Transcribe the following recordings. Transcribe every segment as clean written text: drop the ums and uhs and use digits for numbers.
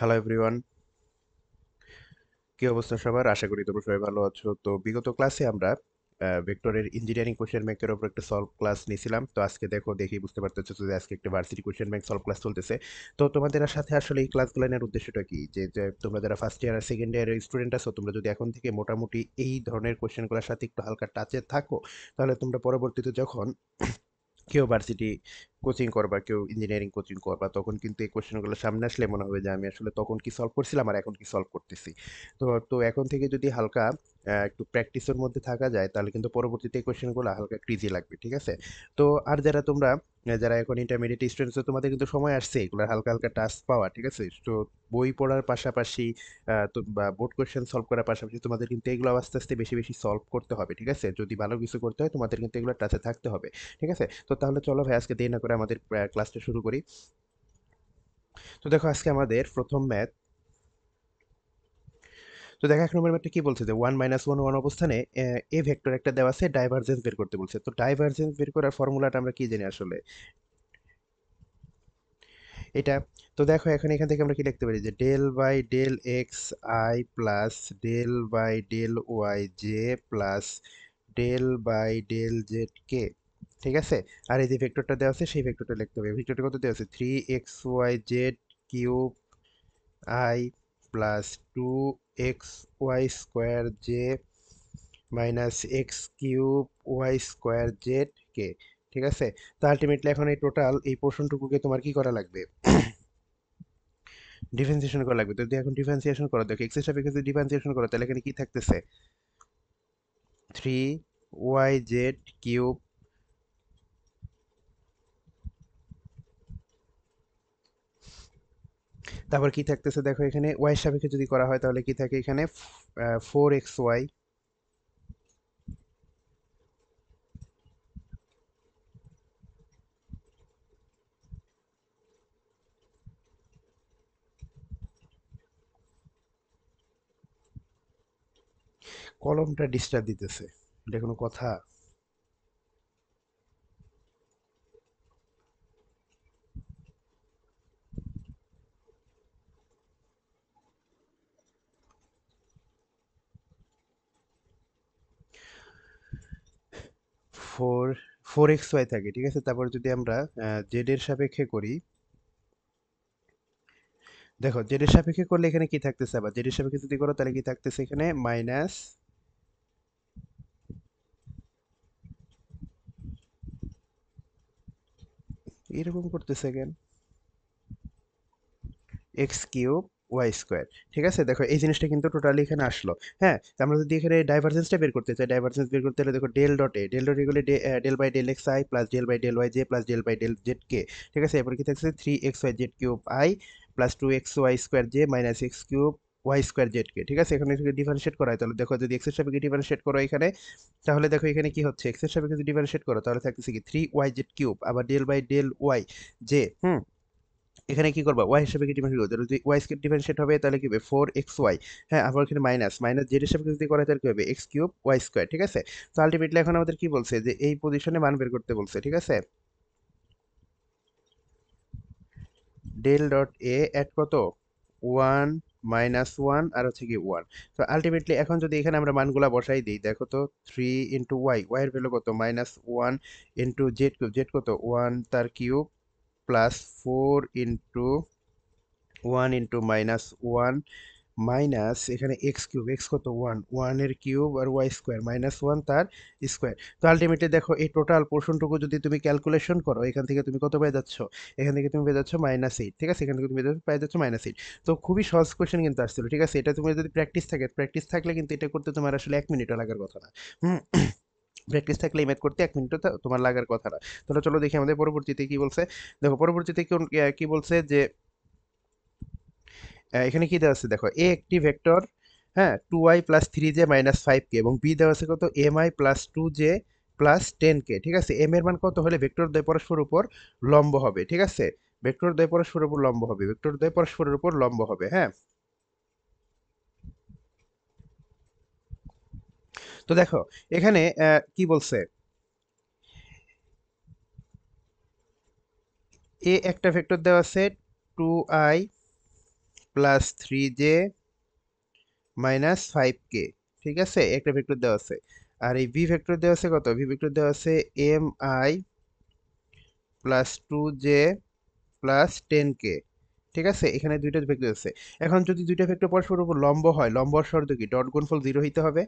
Hello everyone, কি অবস্থা সবার? আশা করি তোমরা সবাই ভালো আছো। তো বিগত ক্লাসে আমরা ভেক্টরের ইঞ্জিনিয়ারিং কোশ্চেন ব্যাংকের উপর একটা সলভ ক্লাস নিয়েছিলাম। তো আজকে দেখি বুঝতে পারতেছো যে আজকে একটা varsity question bank solve class চলতেছে। তো তোমাদের সাথে আসলে এই ক্লাসগুলো নেওয়ার উদ্দেশ্যটা কি? যে তোমরা যারা ফার্স্ট ইয়ার আর সেকেন্ড ইয়ারের স্টুডেন্ট আছো, তোমরা যদি এখন থেকে মোটামুটি এই ধরনের কোশ্চেনগুলোর সাথে একটু হালকা টাচে থাকো, তাহলে তোমরা পরবর্তীতে যখন কেউ ভার্সিটি কোচিং করবা, কেউ ইঞ্জিনিয়ারিং কোচিং করবা, তখন কিন্তু এই কোশ্চেনগুলো সামনে আসলে মনে হবে যে আমি আসলে তখন কি সলভ করছিলাম আর এখন কি সলভ করতেছি। তো এখন থেকে যদি হালকা একটু প্র্যাকটিসের মধ্যে থাকা যায়, তাহলে কিন্তু পরবর্তীতে এই কোশ্চেনগুলো হালকা একটু ইজি লাগবে, ঠিক আছে? তো আর যারা তোমরা যারা এখন ইন্টারমিডিয়েট স্টুডেন্টস, তোমাদের কিন্তু সময় আসছে এগুলো হালকা হালকা টাস্ক পাওয়া, ঠিক আছে? তো বই পড়ার পাশাপাশি তো বা বোর্ড কোশ্চেন সলভ করার পাশাপাশি তোমাদের কিন্তু এগুলো আস্তে আস্তে বেশি বেশি সলভ করতে হবে, ঠিক আছে? যদি ভালো কিছু করতে হয় তোমাদের কিন্তু এগুলো টাচে থাকতে হবে, ঠিক আছে? তো তাহলে চলো ভাই আজকে দেরি না করে আমাদের ক্লাসটা শুরু করি। তো দেখো আজকে আমাদের প্রথম ম্যাথ। তো দেখো এক নম্বর ম্যাথটা কি বলছে যে ওয়ান মাইনাস ওয়ান ওয়ান অবস্থানে এ ভেক্টর একটা দেওয়া আছে, ডাইভারজেন্স বের করতে বলছে। তো ডাইভারজেন্স বের করার ফর্মুলাটা আমরা কি জানি আসলে? এটা, তো দেখো এখন এখান থেকে আমরা কি লিখতে পারি যে del by del x i plus del by del y j plus del by del z k, ঠিক আছে? আর এই যে ভেক্টরটা দেওয়া আছে সেই ভেক্টরটা লিখতে হবে। ভেক্টরটা কত দেওয়া আছে? 3xyz cube i plus 2xy square j minus x cube y square z k, ঠিক আছে? তো আলটিমেটলি এখন এই টোটাল এই পোর্শনটুকুকে তোমার কি করা লাগবে? ডিফারেন্সিয়েশন করা লাগবে। তো যদি এখন ডিফারেন্সিয়েশন করো, দেখো এক্স এর সাপেক্ষে যদি ডিফারেন্সিয়েশন করো, তাহলে এখানে কি থাকতেছে? 3yz কিউব, তারপর কি থাকতেছে দেখো এখানে ওয়াই এর সাপেক্ষে যদি করা হয় তাহলে কি থাকে এখানে? 4xy, কলমটা ডিস্টার্ব দিতেছে, এটা কোনো কথা? 4xy থাকে, ঠিক আছে? তারপর যদি আমরা জেড এর সাপেক্ষে করি, দেখো জেড এর সাপেক্ষে করলে এখানে কি থাকতেছে? আবার জেড এর সাপেক্ষে যদি করো তাহলে কি থাকতেছে এখানে? মাইনাস, এরকম করতেছে কেন? এক্স কিউব ওয়াই স্কোয়ার, ঠিক আছে? দেখো এই জিনিসটা কিন্তু টোটালি এখানে আসলো। হ্যাঁ, তো আমরা যদি এখানে ডাইভারজেন্সটা বের করতে চাই, ডাইভারজেন্স বের করতে হলে দেখো ডেল ডট এ করলে del by del x i plus del by del y j plus del by del z k, ঠিক আছে? এরপর কি থাকছে? 3xy z cube i plus 2xy square j minus x cube y square z k, ঠিক আছে? এখানে যদি differentiate করা হয় তাহলে দেখো যদি এক্স এর সাপেক্ষে ডিফারেন্সিয়েট করো এখানে, তাহলে দেখো এখানে কি হচ্ছে? এক্স এর সাপেক্ষে যদি ডিফারেন্সিয়েট করো তাহলে থাকতেছে কি 3yz কিউব আবার del by del y z, এখানে কি করবা? ওয়াই হিসেবে কি ডিফারেন্সিয়েট করবে? যদি ওয়াই কে ডিফারেন্সিয়েট হবে তাহলে কি হবে? 4xy, হ্যাঁ, আবার এখানে মাইনাস মাইনাস জেড হিসেবে যদি করা হয় তাহলে কি হবে? এক্স কিউব ওয়াই স্কোয়ার, ঠিক আছে? তো আলটিমেটলি এখন আমাদের কি বলছে যে এই পজিশনে মান বের করতে বলছে, ঠিক আছে? ডেল ডট এ এট কত? 1 মাইনাস 1 আর হচ্ছে কি 1। তো আলটিমেটলি এখন যদি এখানে আমরা মানগুলা বসাই দিই, দেখো তো 3 ইন্টু ওয়াই, ওয়াই এর ভ্যালু কত? Minus 1 into Z cube, Z কত? 1 তার cube plus 4 into 1 into minus 1 minus এখানে এক্স কিউব, এক্স কত? 1, 1 এর কিউব আর ওয়াই স্কোয়ার মাইনাস 1 তার স্কোয়ার। তো আলটিমেটলি দেখো এই টোটাল পোর্শনটুকু যদি তুমি ক্যালকুলেশন করো, এখান থেকে তুমি কত পেয়ে যাচ্ছ? এখান থেকে তুমি পেয়ে যাচ্ছ -8, ঠিক আছে? এখান থেকে তুমি পেয়ে যাচ্ছ -8। তো খুবই সহজ কোয়েশ্চেন কিন্তু আসছিল, ঠিক আছে? এটা তুমি যদি প্র্যাকটিস থাকে, প্র্যাকটিস থাকলে কিন্তু এটা করতে তোমার আসলে 1 মিনিটও লাগার কথা না। হুম, প্র্যাকটিস থাকলে এই ম্যাথ করতে 1 মিনিটও তোমার লাগার কথা না। তাহলে চলো দেখি আমাদের পরবর্তীতে কি বলছে। দেখো পরবর্তীতে কি বলছে যে এখানে কি দেওয়া আছে দেখো, এ একটি ভেক্টর, হ্যাঁ, 2i plus 3j minus 5k, এবং বি দেওয়া আছে কত? mi plus 2j plus 10k, ঠিক আছে? এম এর মান কত হলে ভেক্টর দ্বয় পরস্পর উপর লম্ব হবে, ঠিক আছে? ভেক্টর দ্বয় পরস্পরের উপর লম্ব হবে, ভেক্টর দ্বয় পরস্পরের উপর লম্ব হবে, হ্যাঁ। তো দেখো এখানে কি বলছে? এ একটা ভেক্টর দেওয়া আছে 2i plus 3j minus 5k, ঠিক আছে, একটা ভেক্টর দেওয়া আছে। আর এই ভি ভেক্টর দেওয়া আছে কত, ভি ভেক্টর দেওয়া আছে mi plus 2j plus 10k, ঠিক আছে, এখানে দুইটা ভেক্টর আছে। এখন যদি দুইটা ভেক্টর পরস্পর উপর লম্ব হয়, লম্ব হওয়ার শর্ত কি, ডট গুণফল 0 হইতে হবে।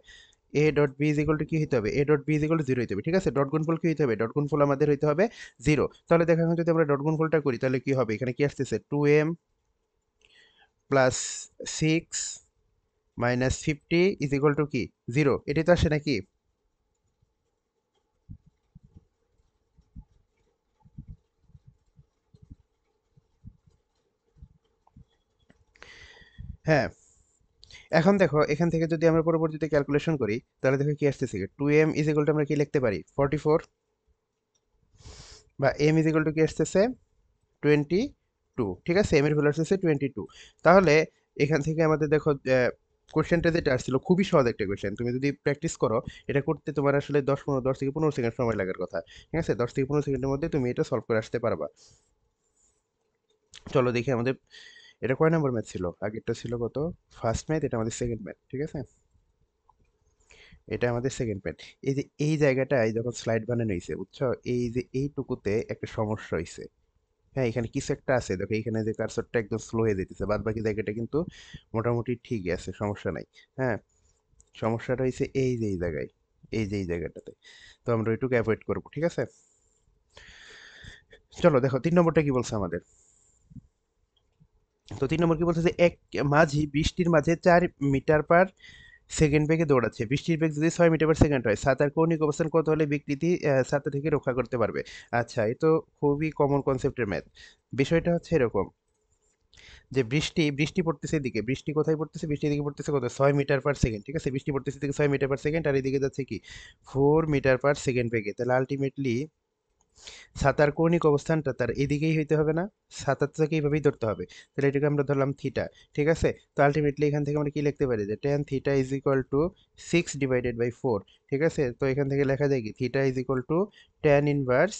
A dot B is equal to কি হইতে হবে, A dot B is equal to 0 হইতে হবে, ঠিক আছে। ডট গুণফল কি হইতে হবে, ডট গুণফল আমাদের হইতে হবে 0। তাহলে দেখো এখন যদি আমরা ডট গুণফলটা করি তাহলে কি হবে, এখানে কি আসতেছে 2m plus 6 minus 50 is equal to কি 0, এটাই তো আসে নাকি। হ্যাঁ, এখন দেখো এখান থেকে যদি আমরা পরবর্তীতে ক্যালকুলেশন করি তাহলে দেখো কি আসতেছে, 2m ইজ ইকুয়াল টু আমরা কি লিখতে পারি 44, বা m ইজ ইকুয়াল টু কি আসতেছে 22, ঠিক আছে, m এর ভ্যালু আসতেছে 22। তাহলে এখান থেকে আমাদের দেখো কোশ্চেনটা যেটা আসছিল খুবই সহজ একটা কোশ্চেন, তুমি যদি প্র্যাকটিস করো এটা করতে তোমার আসলে 10 থেকে 15 সেকেন্ড সময় লাগার কথা, ঠিক আছে, 10 থেকে 15 সেকেন্ডের মধ্যে তুমি এটা সলভ করে আসতে পারবা। চলো দেখি আমাদের এটা কয় নাম্বার ম্যাথ ছিল, আগেরটা ছিল কত, ফার্স্ট ম্যাথ, এটা আমাদের সেকেন্ড ম্যাথ, ঠিক আছে, এটা আমাদের সেকেন্ড ম্যাথ। এই যে এই জায়গাটায় যখন স্লাইড বানানো হয়েছে বুঝছো, এই যে এইটুকুতে একটা সমস্যা হয়েছে। হ্যাঁ, এখানে কিছু একটা আছে, দেখো এখানে যে কার্সরটা একদম স্লো হয়ে যেতেছে, বাদ বাকি জায়গাটা কিন্তু মোটামুটি ঠিকই আছে, সমস্যা নাই। হ্যাঁ, সমস্যাটা হয়েছে এই যে এই জায়গায়, এই যে এই জায়গাটাতে, তো আমরা ওইটুকু অ্যাভয়েড করবো, ঠিক আছে। চলো দেখো 3 নম্বরটা কি বলছে আমাদের। তো 3 নম্বর কি বলছে যে এক মাঝি বৃষ্টির মাঝে 4 মিটার পার সেকেন্ড বেগে দৌড়াচ্ছে, বৃষ্টির বেগ যদি 6 মিটার পার সেকেন্ড হয়, ছাতার কৌণিক অবস্থান কত হলে বিকৃতি ছাতা থেকে রক্ষা করতে পারবে। আচ্ছা, এই তো খুবই কমন কনসেপ্টের ম্যাথ। বিষয়টা হচ্ছে এরকম যে বৃষ্টি বৃষ্টি পড়তেছে এদিকে, বৃষ্টি কোথায় পড়তেছে, বৃষ্টি এদিকে পড়তেছে কত 6 মিটার পার সেকেন্ড, ঠিক আছে, বৃষ্টি পড়তেছে এদিকে 6 মিটার পার সেকেন্ড, আর এদিকে যাচ্ছে কি 4 মিটার পার সেকেন্ড বেগে, তাহলে আলটিমেটলি ছাতার কৌণিক অবস্থানটা তার এদিকেই হইতে হবে না, ছাতাটাকে এইভাবেই ধরতে হবে, তাহলে এটাকে আমরা ধরলাম থিটা, ঠিক আছে। তো আলটিমেটলি এখান থেকে আমরা কি লিখতে পারি যে tan theta is equal two 6/4, ঠিক আছে। তো এখান থেকে লেখা যায় কি theta is equal two ten inverse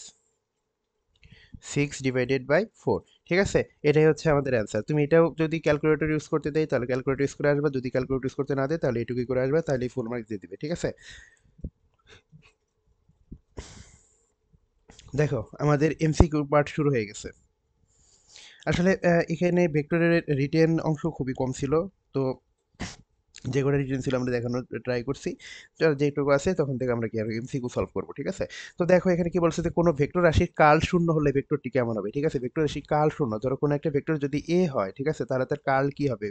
6/4, ঠিক আছে, এটাই হচ্ছে আমাদের অ্যান্সার। তুমি এটাও যদি ক্যালকুলেটর ইউজ করতে দেয় তাহলে ক্যালকুলেটর ইউজ করে আসবা, যদি ক্যালকুলেটর ইউজ করতে না দেয় তাহলে এটুকুই করে আসবা, তাহলে ফুল মার্কস দিয়ে দিবে, ঠিক আছে। দেখো আমাদের এমসিকিউ পার্ট শুরু হয়ে গেছে। আসলে এখানে ভেক্টরের রিটেন অংশ খুবই কম ছিল, তো যে কটা রিটেন ছিল আমরা দেখানোর ট্রাই করছি। যেটুকু আছে তখন থেকে আমরা কি আর এমসিকিউ সলভ করবো, ঠিক আছে। তো দেখো এখানে কি বলছে যে কোনো ভেক্টর রাশির কাল শূন্য হলে ভেক্টরটি কেমন হবে, ঠিক আছে, ভেক্টর রাশি কাল শূন্য, ধরো কোনো একটা ভেক্টর যদি এ হয়, ঠিক আছে, তাহলে তার কাল কি হবে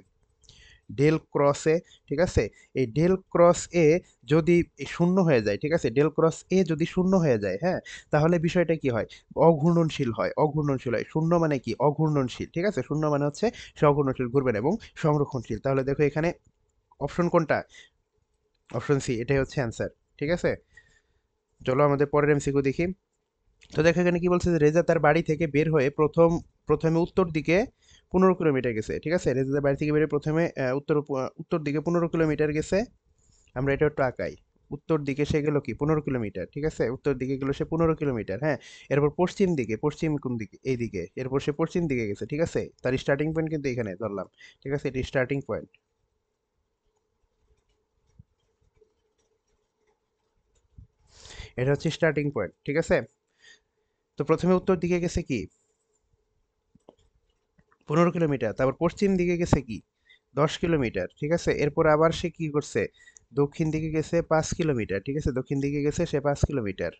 ডেল ক্রস এ, ঠিক আছে। এই ডেল ক্রস এ যদি শূন্য হয়ে যায়, ঠিক আছে, ডেল ক্রস এ যদি শূন্য হয়ে যায়, হ্যাঁ, তাহলে বিষয়টা কি হয়, অঘূর্ণনশীল হয়, অঘূর্ণনশীল হয়। শূন্য মানে কি অঘূর্ণনশীল, ঠিক আছে, শূন্য মানে হচ্ছে সে অঘূর্ণনশীল, ঘুরবে না এবং সংরক্ষণশীল। তাহলে দেখো এখানে অপশন কোনটা, অপশন সি, এটাই হচ্ছে অ্যান্সার, ঠিক আছে। চলো আমাদের পরের এমসিকিউ দেখি। তো দেখো এখানে কি বলছে যে রেজা তার বাড়ি থেকে বের হয়ে প্রথমে উত্তর দিকে 15 কিলোমিটার গেছে, ঠিক আছে, রেজা তার বাড়ি থেকে বের হয়ে প্রথমে উত্তর দিকে 15 কিলোমিটার গেছে। আমরা এটা একটু আঁকাই, উত্তর দিকে সে গেল কি 15 কিলোমিটার, ঠিক আছে, উত্তর দিকে গেল সে 15 কিলোমিটার, হ্যাঁ। এরপর পশ্চিম দিকে, পশ্চিম কোন দিকে, এই দিকে, এরপর সে পশ্চিম দিকে গেছে, ঠিক আছে, তার স্টার্টিং পয়েন্ট কিন্তু এখানে ধরলাম, ঠিক আছে, এটি স্টার্টিং পয়েন্ট, এটা হচ্ছে স্টার্টিং পয়েন্ট, ঠিক আছে। তো প্রথমে উত্তর দিকে গেছে কি 15 কিলোমিটার, তারপর পশ্চিম দিকে গেছে কি 10 কিলোমিটার, ঠিক আছে, এরপর আবার সে কি করছে দক্ষিণ দিকে গেছে 5 কিলোমিটার, ঠিক আছে, দক্ষিণ দিকে গেছে সে 5 কিলোমিটার।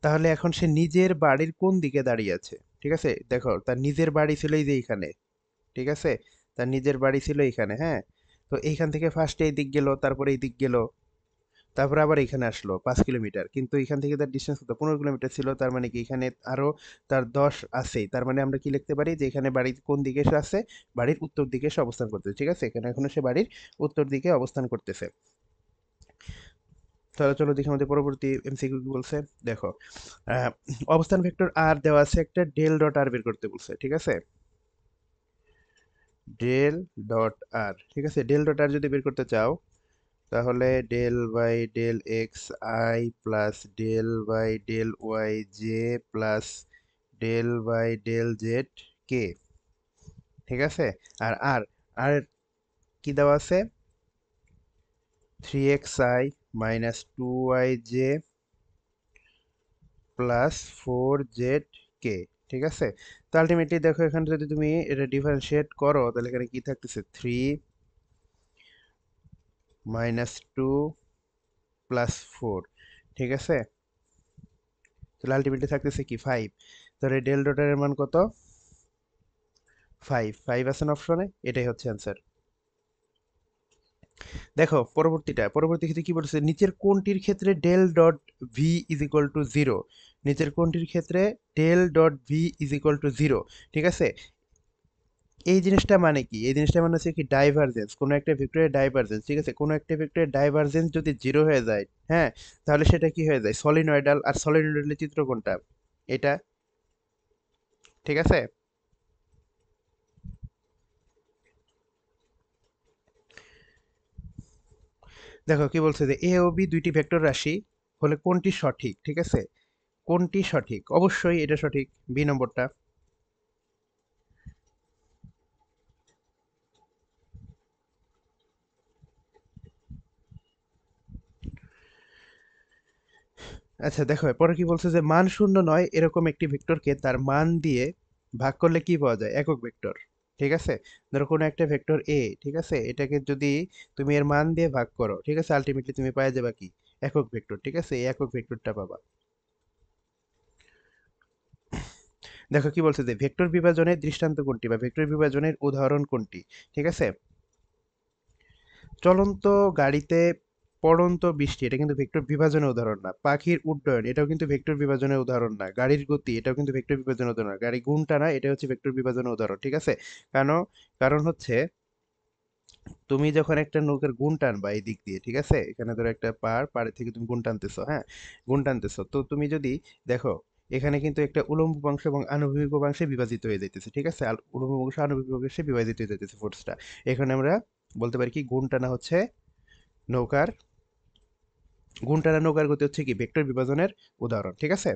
তাহলে এখন সে নিজের বাড়ির কোন দিকে দাঁড়িয়ে আছে, ঠিক আছে, দেখো তার নিজের বাড়ি ছিল এই যে এইখানে, ঠিক আছে, তার নিজের বাড়ি ছিল এইখানে, হ্যাঁ। তো এইখান থেকে ফার্স্টে এই দিক গেল, তারপরে এই দিক গেল, তারপরে আবার এখানে আসলো 5 কিলোমিটার, কিন্তু এখান থেকে তার ডিস্টেন্স কত 15 কিলোমিটার ছিল, তার মানে কি এখানে আরো তার 10 আছেই, তার মানে আমরা কি লিখতে পারি যে এখানে বাড়ির কোন দিকে সে আছে, বাড়ির উত্তর দিকে সে অবস্থান করতেছে, ঠিক আছে, এখানে এখনো সে বাড়ির উত্তর দিকে অবস্থান করতেছে। তাহলে চলো দেখি আমাদের পরবর্তী এমসিকিউ কি বলছে। দেখো আহ, অবস্থান ভেক্টর আর দেওয়া আছে, একটা ডেল ডট আর বের করতে বলছে, ঠিক আছে, ডেল ডট আর, ঠিক আছে, ডেল ডট আর যদি বের করতে চাও তাহলে del by del x i plus del by del y j plus del by del z k, ঠিক আছে। আর আর আর কি দেওয়া আছে, 3xi minus 2yj plus 4zk। ঠিক আছে। তো আলটিমেটলি দেখো এখানে যদি তুমি এটা ডিফারেন্সিয়েট করো তাহলে এখানে কি থাকতেছে, 3 মাইনাস 2 প্লাস 4। ঠিক আছে। তাহলে আলটিমেটলি থাকতেছে কি 5। তাহলে ডেল ডটারের মান কত, 5। 5 আছে না অপশনে, এটাই হচ্ছে অ্যান্সার। দেখো পরবর্তী ক্ষেত্রে কি বলছে, নিচের কোনটির ক্ষেত্রে del dot V is equal to zero. নিচের কোনটির ক্ষেত্রে del dot V is equal to zero. ঠিক আছে। এই জিনিসটা মানে কি, এই জিনিসটা মানে হচ্ছে কি ডাইভারজেন্স, কোনো একটা ভেক্টরের ডাইভারজেন্স। ঠিক আছে, কোনো একটা ভেক্টরের ডাইভারজেন্স যদি জিরো হয়ে যায়, হ্যাঁ, তাহলে সেটা কি হয়ে যায়, সলিনয়েডাল। আর সলিনয়েডালের চিত্র কোনটা, এটা। ঠিক আছে। দেখো কি বলছে যে এ ও বি দুইটি ভেক্টর রাশি হলে কোনটি সঠিক। ঠিক আছে, কোনটি সঠিক, অবশ্যই এটা সঠিক, বি নম্বরটা। আচ্ছা দেখো পরে কি বলছে যে মান শূন্য নয় এরকম একটি ভেক্টরকে তার মান দিয়ে ভাগ করলে কি পাওয়া যায়, একক ভেক্টর। ঠিক আছে। ধরো কোনো একটা ভেক্টর এ, ঠিক আছে, এটাকে যদি তুমি এর মান দিয়ে ভাগ করো, ঠিক আছে, আলটিমেটলি তুমি পাওয়া যাবে কি, একক ভেক্টর। ঠিক আছে, এই একক ভেক্টরটা পাবা। দেখো কি বলছে যে ভেক্টর বিভাজনের দৃষ্টান্ত কোনটি বা ভেক্টর বিভাজনের উদাহরণ কোনটি। ঠিক আছে। চলন্ত গাড়িতে পড়ন্ত বৃষ্টি এটা কিন্তু ভেক্টর বিভাজনের উদাহরণ না। পাখির উড্ডয়ন এটাও কিন্তু ভেক্টর বিভাজনের উদাহরণ না। গাড়ির গতি এটাও কিন্তু ভেক্টর বিভাজনের উদাহরণ না। গাড়ি গুণ টানা এটা হচ্ছে ভেক্টর বিভাজনের উদাহরণ। ঠিক আছে। কারণ কারণ হচ্ছে তুমি যখন একটা নৌকার গুণ টানবা এই দিক দিয়ে, ঠিক আছে, এখানে ধরো একটা পাড় থেকে তুমি গুণ টানতেছো, হ্যাঁ, গুণ টানতেছো, তো তুমি যদি দেখো এখানে কিন্তু একটা উলম্ব অংশ এবং আনুভূমিক অংশে বিভাজিত হয়ে যাইতেছে। ঠিক আছে, আর উলম্ব অংশ আনুভূমিক অংশে বিভাজিত হয়ে যাইতেছে ফোর্সটা। এখানে আমরা বলতে পারি কি গুণ টানা হচ্ছে নৌকার, গুণ টানা নৌকার গতি হচ্ছে কি ভেক্টর বিভাজনের উদাহরণ। ঠিক আছে।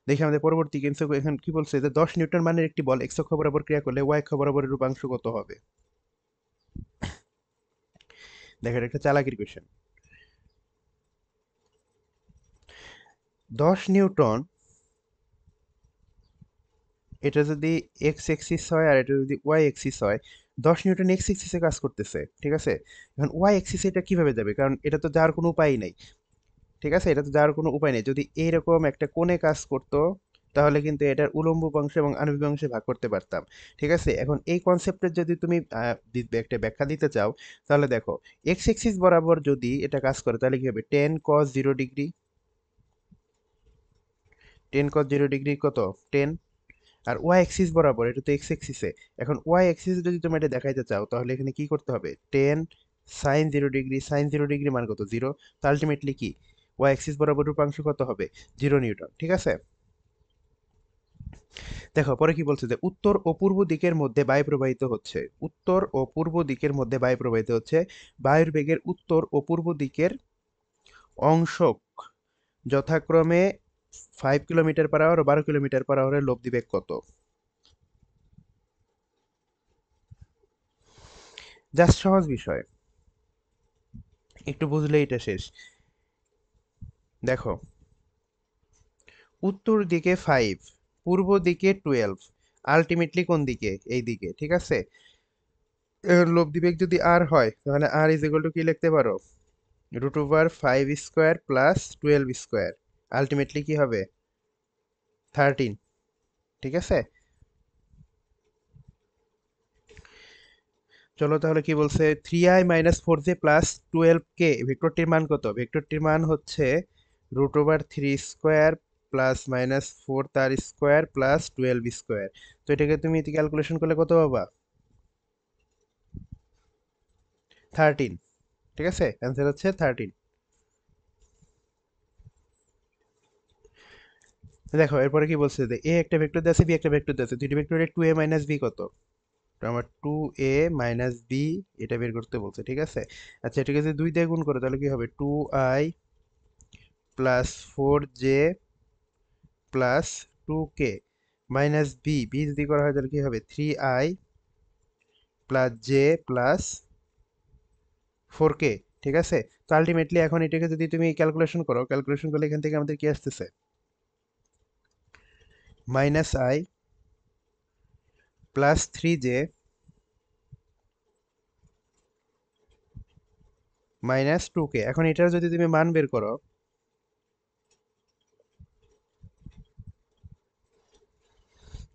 দেখি আমাদের পরবর্তী কিন্তু এখানে কি বলছে যে 10 নিউটন মানের একটি বল এক্স অক্ষ বরাবর ক্রিয়া করলে ওয়াই অক্ষ বরাবরের রূপাংশ কত হবে। দেখেন একটা চালাকির কোয়েশ্চেন। 10 নিউটন, এটা যদি এক্স এক্সিস হয় আর এটা যদি ওয়াই এক্সিস হয়, 10 নিউটন এক্স এক্সিসে কাজ করতেছে। ঠিক আছে। এখন ওয়াই এক্সিসে এটা কিভাবে যাবে, কারণ এটা তো যাওয়ার কোনো উপায় নেই। ঠিক আছে, এটা তো যাওয়ার কোনো উপায় নেই। যদি এইরকম একটা কোণে কাজ করতো তাহলে কিন্তু এটার উলম্ব অংশ এবং আণবিক অংশে ভাগ করতে পারতাম। ঠিক আছে। এখন এই কনসেপ্টের যদি তুমি একটা ব্যাখ্যা দিতে চাও তাহলে দেখো এক্স এক্সিস বরাবর যদি এটা কাজ করে তাহলে কি হবে, 10 cos 0 ডিগ্রি। 10 cos 0 ডিগ্রি কত, 10। আর ওয়াই এক্সিস বরাবর এটা তো এক্স এক্সিসে, এখন ওয়াই এক্সিস যদি তুমি এটা দেখাইতে চাও তাহলে এখানে কি করতে হবে, 10 sin 0 ডিগ্রি। sin 0 ডিগ্রি মান কত, 0। তো আলটিমেটলি কি ওয়াই এক্সিস বরাবর রূপাংশ কত হবে, 0 নিউটন। ঠিক আছে। দেখো পরে কি বলছে যে উত্তর ও পূর্ব দিকের মধ্যে বায়ু প্রবাহিত হচ্ছে। উত্তর ও পূর্ব দিকের মধ্যে বায়ু প্রবাহিত হচ্ছে। বায়ুর বেগের উত্তর ও পূর্ব দিকের অংশক যথাক্রমে 5 কিলোমিটার পার আওয়ার ও 12 কিলোমিটার পার আওয়ারের লব্ধি বেগ কত। জাস্ট সহজ বিষয়, একটু বুঝলে এটা শেষ। দেখো উত্তর দিকে 5, পূর্ব দিকে 12, আলটিমেটলি কোন দিকে, এই দিকে। ঠিক আছে। এর লব্ধি বেগ যদি আর হয় তাহলে আর ইজ ইকুয়াল টু কি লিখতে পারো, √5 স্কোয়ার প্লাস 12 স্কোয়ার। আলটিমেটলি কি হবে, 13। ঠিক আছে। চলো তাহলে কি বলছে, 3i - 4j প্লাস 12k ভেক্টরটির মান কত। ভেক্টরটির মান হচ্ছে √3 স্কোয়ার প্লাস -4 তার স্কোয়ার প্লাস 12 স্কোয়ার। তো এটাকে তুমি ক্যালকুলেশন করলে কত পাবা, 13। ঠিক আছে, অ্যান্সার হচ্ছে 13। দেখো এরপরে কি বলছে যে এ একটা ভেক্টর দিয়ে আছে, বি একটা ভেক্টর দিয়ে আছে, দুইটি ভেক্টরের 2a - b কত। তো আমার 2a - b এটা বের করতে বলছে। ঠিক আছে। আচ্ছা এটাকে যদি 2 দিয়ে গুণ করে তাহলে কি হবে, 2i plus 4j plus 2k। Minus B, B যদি করা হয় তাহলে কি হবে, 3i plus J plus 4k। ঠিক আছে, তো আলটিমেটলি এখন এটাকে যদি তুমি ক্যালকুলেশন করো, ক্যালকুলেশন করলে এখান থেকে আমাদের কি আসতেছে, minus I plus 3j minus 2k। এখন এটার যদি তুমি মান বের করো,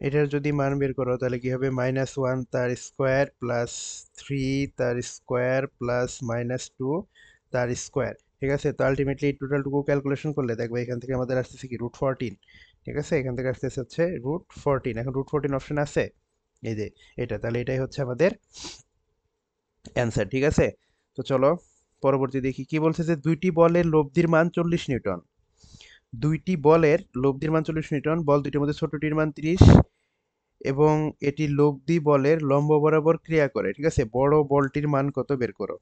এটার যদি মান বের করো তাহলে কি হবে, -1 তার স্কোয়ার প্লাস 3 তার স্কোয়ার প্লাস -2 তার স্কোয়ার। ঠিক আছে, তো আলটিমেটলি এই টোটালটুকু ক্যালকুলেশন করলে দেখবে এখান থেকে আমাদের আসতেছে কি, √14। ঠিক আছে, এখান থেকে আসতেছে হচ্ছে √14। এখন √14 অপশন আছে, এই যে এটা, তাহলে এটাই হচ্ছে আমাদের অ্যান্সার। ঠিক আছে, তো চলো পরবর্তী দেখি কি বলছে, যে দুইটি বলের লব্ধির মান 40 নিউটন। দুইটি বলের লব্ধির মান 40 নিউটন, বল দুইটির মধ্যে ছোটটির মান 30 এবং এটি লব্ধি বলের লম্ব বরাবর ক্রিয়া করে। ঠিক আছে, বড় বলটির মান কত বের করো।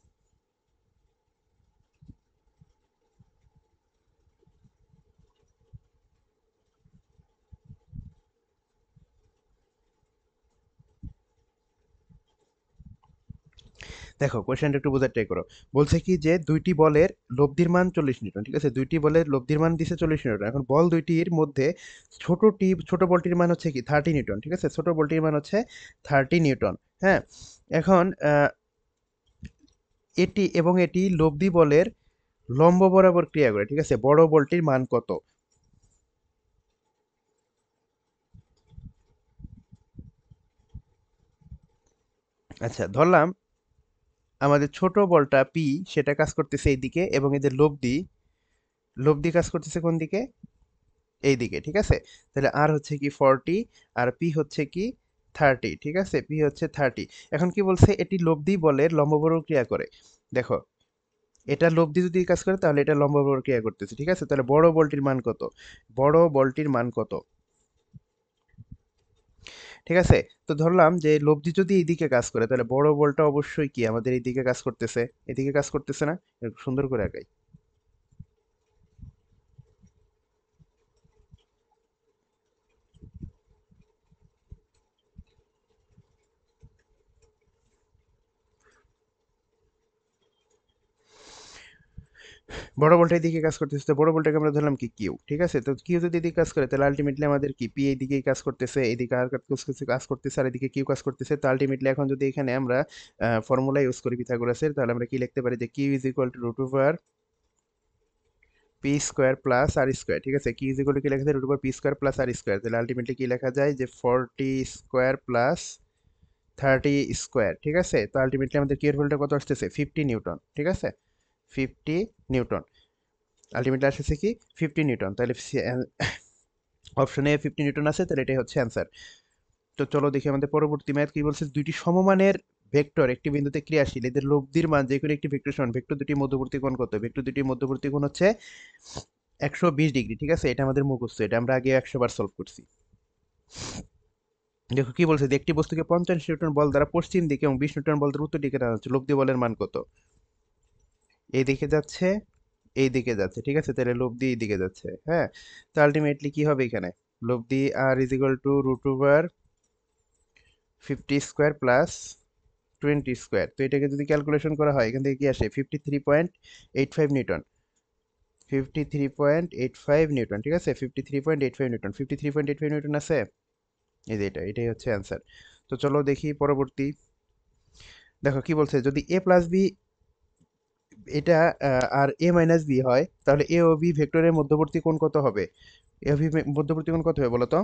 দেখো কোশ্চেনটা একটু বোঝার ট্রাই করো। বলছে কি যে দুইটি বলের লব্ধির মান 40 নিউটন। ঠিক আছে, দুইটি বলের লব্ধির মান দিছে 40 নিউটন। এখন বল দুইটির মধ্যে ছোট বলটির মান হচ্ছে কি 30 নিউটন। ঠিক আছে, ছোট বলটির মান হচ্ছে 30 নিউটন। হ্যাঁ, এখন এটি এবং এটি লব্ধি বলের লম্ব বরাবর ক্রিয়া করে। ঠিক আছে, বড় বলটির মান কত। আচ্ছা, ধরলাম আমাদের ছোট বলটা পি, সেটা কাজ করতেছে এইদিকে, এবং এদের লব্ধি লব্ধি কাজ করতেছে কোন দিকে, এইদিকে। ঠিক আছে, তাহলে আর হচ্ছে কি 40, আর পি হচ্ছে কি 30। ঠিক আছে, পি হচ্ছে 30। এখন কি বলছে, এটি লব্ধি বলের লম্ব বরাবর ক্রিয়া করে। দেখো, এটা লব্ধি যদি কাজ করে তাহলে এটা লম্ব বরাবর ক্রিয়া করতেছে। ঠিক আছে, তাহলে বড় বলটির মান কত, বড় বলটির মান কত। ঠিক আছে, তো ধরলাম যে লব্ধি যদি এইদিকে কাজ করে তাহলে বড় বলটা অবশ্যই কি আমাদের এইদিকে কাজ করতেছে, এদিকে কাজ করতেছে না। একটু সুন্দর করে আঁকাই। বড় বলটা এদিকে কাজ করতেছে, তো বড় বলটাকে আমরা ধরলাম কি কিউ। ঠিক আছে, তো কিউ যদি এদিকে কাজ করে তাহলে আলটিমেটলি আমাদের কি পি এইদিকেই কাজ করতেছে, এদিকে আর কাজ করতেছে, আর এদিকে কিউ কাজ করতেছে। তো আলটিমেটলি এখন যদি এখানে আমরা ফর্মুলা ইউজ করি পিথাগোরাসের, তাহলে আমরা কি লিখতে পারি, যে কিউ ইজ ইকুয়াল টু √ওভার P square plus R square. ঠিক আছে, কিউ ইজ ইকুয়াল টু কি লেখা যায়, √ওভার P square plus R square. তাহলে আলটিমেটলি কি লেখা যায়, যে 40 স্কোয়ার প্লাস 30 স্কোয়ার। ঠিক আছে, তো আলটিমেটলি আমাদের কি এর ভ্যালুটা কত আসতেছে, 50 নিউটন। ঠিক আছে, 50 নিউটন। আলটিমেটলি আসতেছে কি 50 নিউটন। তাহলে অপশনে 50 নিউটন আছে, তাহলে এটাই হচ্ছে অ্যান্সার। তো চলো দেখি আমাদের পরবর্তী ম্যাথ কি বলছে, দুইটি সমমানের ভেক্টর একটি বিন্দুতে ক্রিয়াশীল, এদের লব্ধির মান যে কোনো একটি ভেক্টর সমান ভেক্টর দুটি মধ্যবর্তী কোণ কত। ভেক্টর দুটি মধ্যবর্তী কোণ হচ্ছে 120 ডিগ্রি। ঠিক আছে, এটা আমাদের মুখস্থ, এটা আমরা আগে 100 বার সলভ করছি। দেখো কি বলছে, যে একটি বস্তুকে 50 নিউটন বল দ্বারা পশ্চিম দিকে এবং 20 নিউটন বল দ্বারা উত্তর দিকে টানা হচ্ছে, লব্ধি বলের মান কত। এই দিকে যাচ্ছে, এই দিকে যাচ্ছে। ঠিক আছে, তাহলে লব্ধি এই দিকে যাচ্ছে। হ্যাঁ, তো আলটিমেটলি কি হবে এখানে, লব্ধি আর ইজ ইকুয়াল টু √ওভার 50 স্কোয়ার প্লাস 20 স্কোয়ার। তো এটাকে যদি ক্যালকুলেশন করা হয় এখান থেকে কি আসে, 53.85 নিউটন। 53.85 নিউটন। ঠিক আছে, 53.85 নিউটন, 53.85 নিউটন আছে। এই যে এটাই হচ্ছে অ্যান্সার। তো চলো দেখি পরবর্তী। দেখো কি বলছে, যদি এ প্লাস বি এটা আর এ মাইনাস বি হয়, তাহলে এ ও বি ভেক্টরের মধ্যবর্তী কোণ কত হবে। এ ও বি মধ্যবর্তী কোণ কত হবে বলো তো,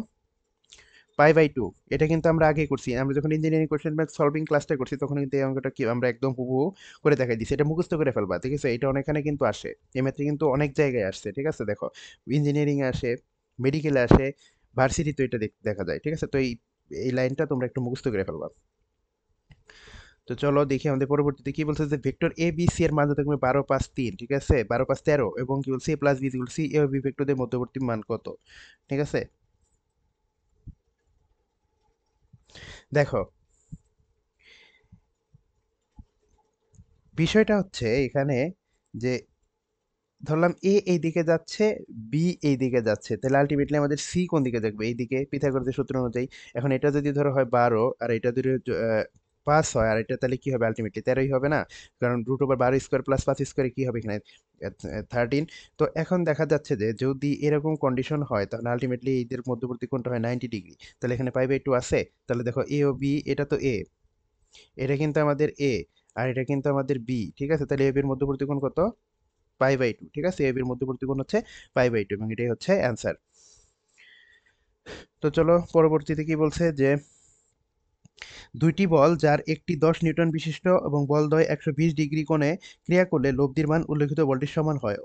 π/2। এটা কিন্তু আমরা আগেই করছি, আমরা যখন ইঞ্জিনিয়ারিং কোশ্চেন ব্যাংক সলভিং ক্লাসটা করছি তখন কিন্তু এই অঙ্কটা কি আমরা একদম হুবহু করে দেখাই দিছি, এটা মুখস্থ করে ফেলবা। ঠিক আছে, এটা অনেকখানে কিন্তু আসে, এই ম্যাথে কিন্তু অনেক জায়গায় আসছে। ঠিক আছে, দেখো ইঞ্জিনিয়ারিং এ আসে, মেডিকেলে আসে, ভার্সিটিতে এটা দেখা যায়। ঠিক আছে, তো এই এই লাইনটা তোমরা একটু মুখস্থ করে ফেলবা। তো চলো দেখি আমাদের পরবর্তীতে কি বলছে, যে ভেক্টর এ বি সি এর মান যত থাকবে 12 5 3। ঠিক আছে, 12 5 13, এবং কি বলছে এ প্লাস বি সি এ ও বি ভেক্টরদের মধ্যবর্তী মান কত। ঠিক আছে, দেখো বিষয়টা হচ্ছে এখানে, যে ধরলাম এ এই দিকে যাচ্ছে, বি এই দিকে যাচ্ছে, তাহলে আলটিমেটলি আমাদের সি কোন দিকে যাবে? এই দিকে, পিথাগোরাসের সূত্র অনুযায়ী। এখন এটা যদি ধরো হয় 12 আর এটা যদি 5 হয়, আর এটা তাহলে কি হবে? আলটিমেটলি 13ই হবে না? কারণ রুট ওভার 12 স্কোয়ার প্লাস 5 স্কোয়ারে কি হবে এখানে? 13। তো এখন দেখা যাচ্ছে যে যদি এরকম কন্ডিশন হয় তাহলে আলটিমেটলি এদের মধ্যবর্তী কোণটা হয় 90 ডিগ্রি। তাহলে এখানে পাই বাই 2 আছে। তাহলে দেখো এ ও বি, এটা তো এ, এটা কিন্তু আমাদের এ, আর এটা কিন্তু আমাদের বি, ঠিক আছে? তাহলে এ বির মধ্যবর্তী কোণ কত? পাই বাই 2, ঠিক আছে? এ বির মধ্যবর্তী কোণ হচ্ছে পাই বাই 2 এবং এটাই হচ্ছে অ্যান্সার। তো চলো পরবর্তীতে কি বলছে যে দুইটি বল যার একটি 10 নিউটন বিশিষ্ট এবং বলদ্বয় 120 ডিগ্রি কোণে ক্রিয়া করলে লব্ধির মান উল্লেখিত বলটির সমান হয়।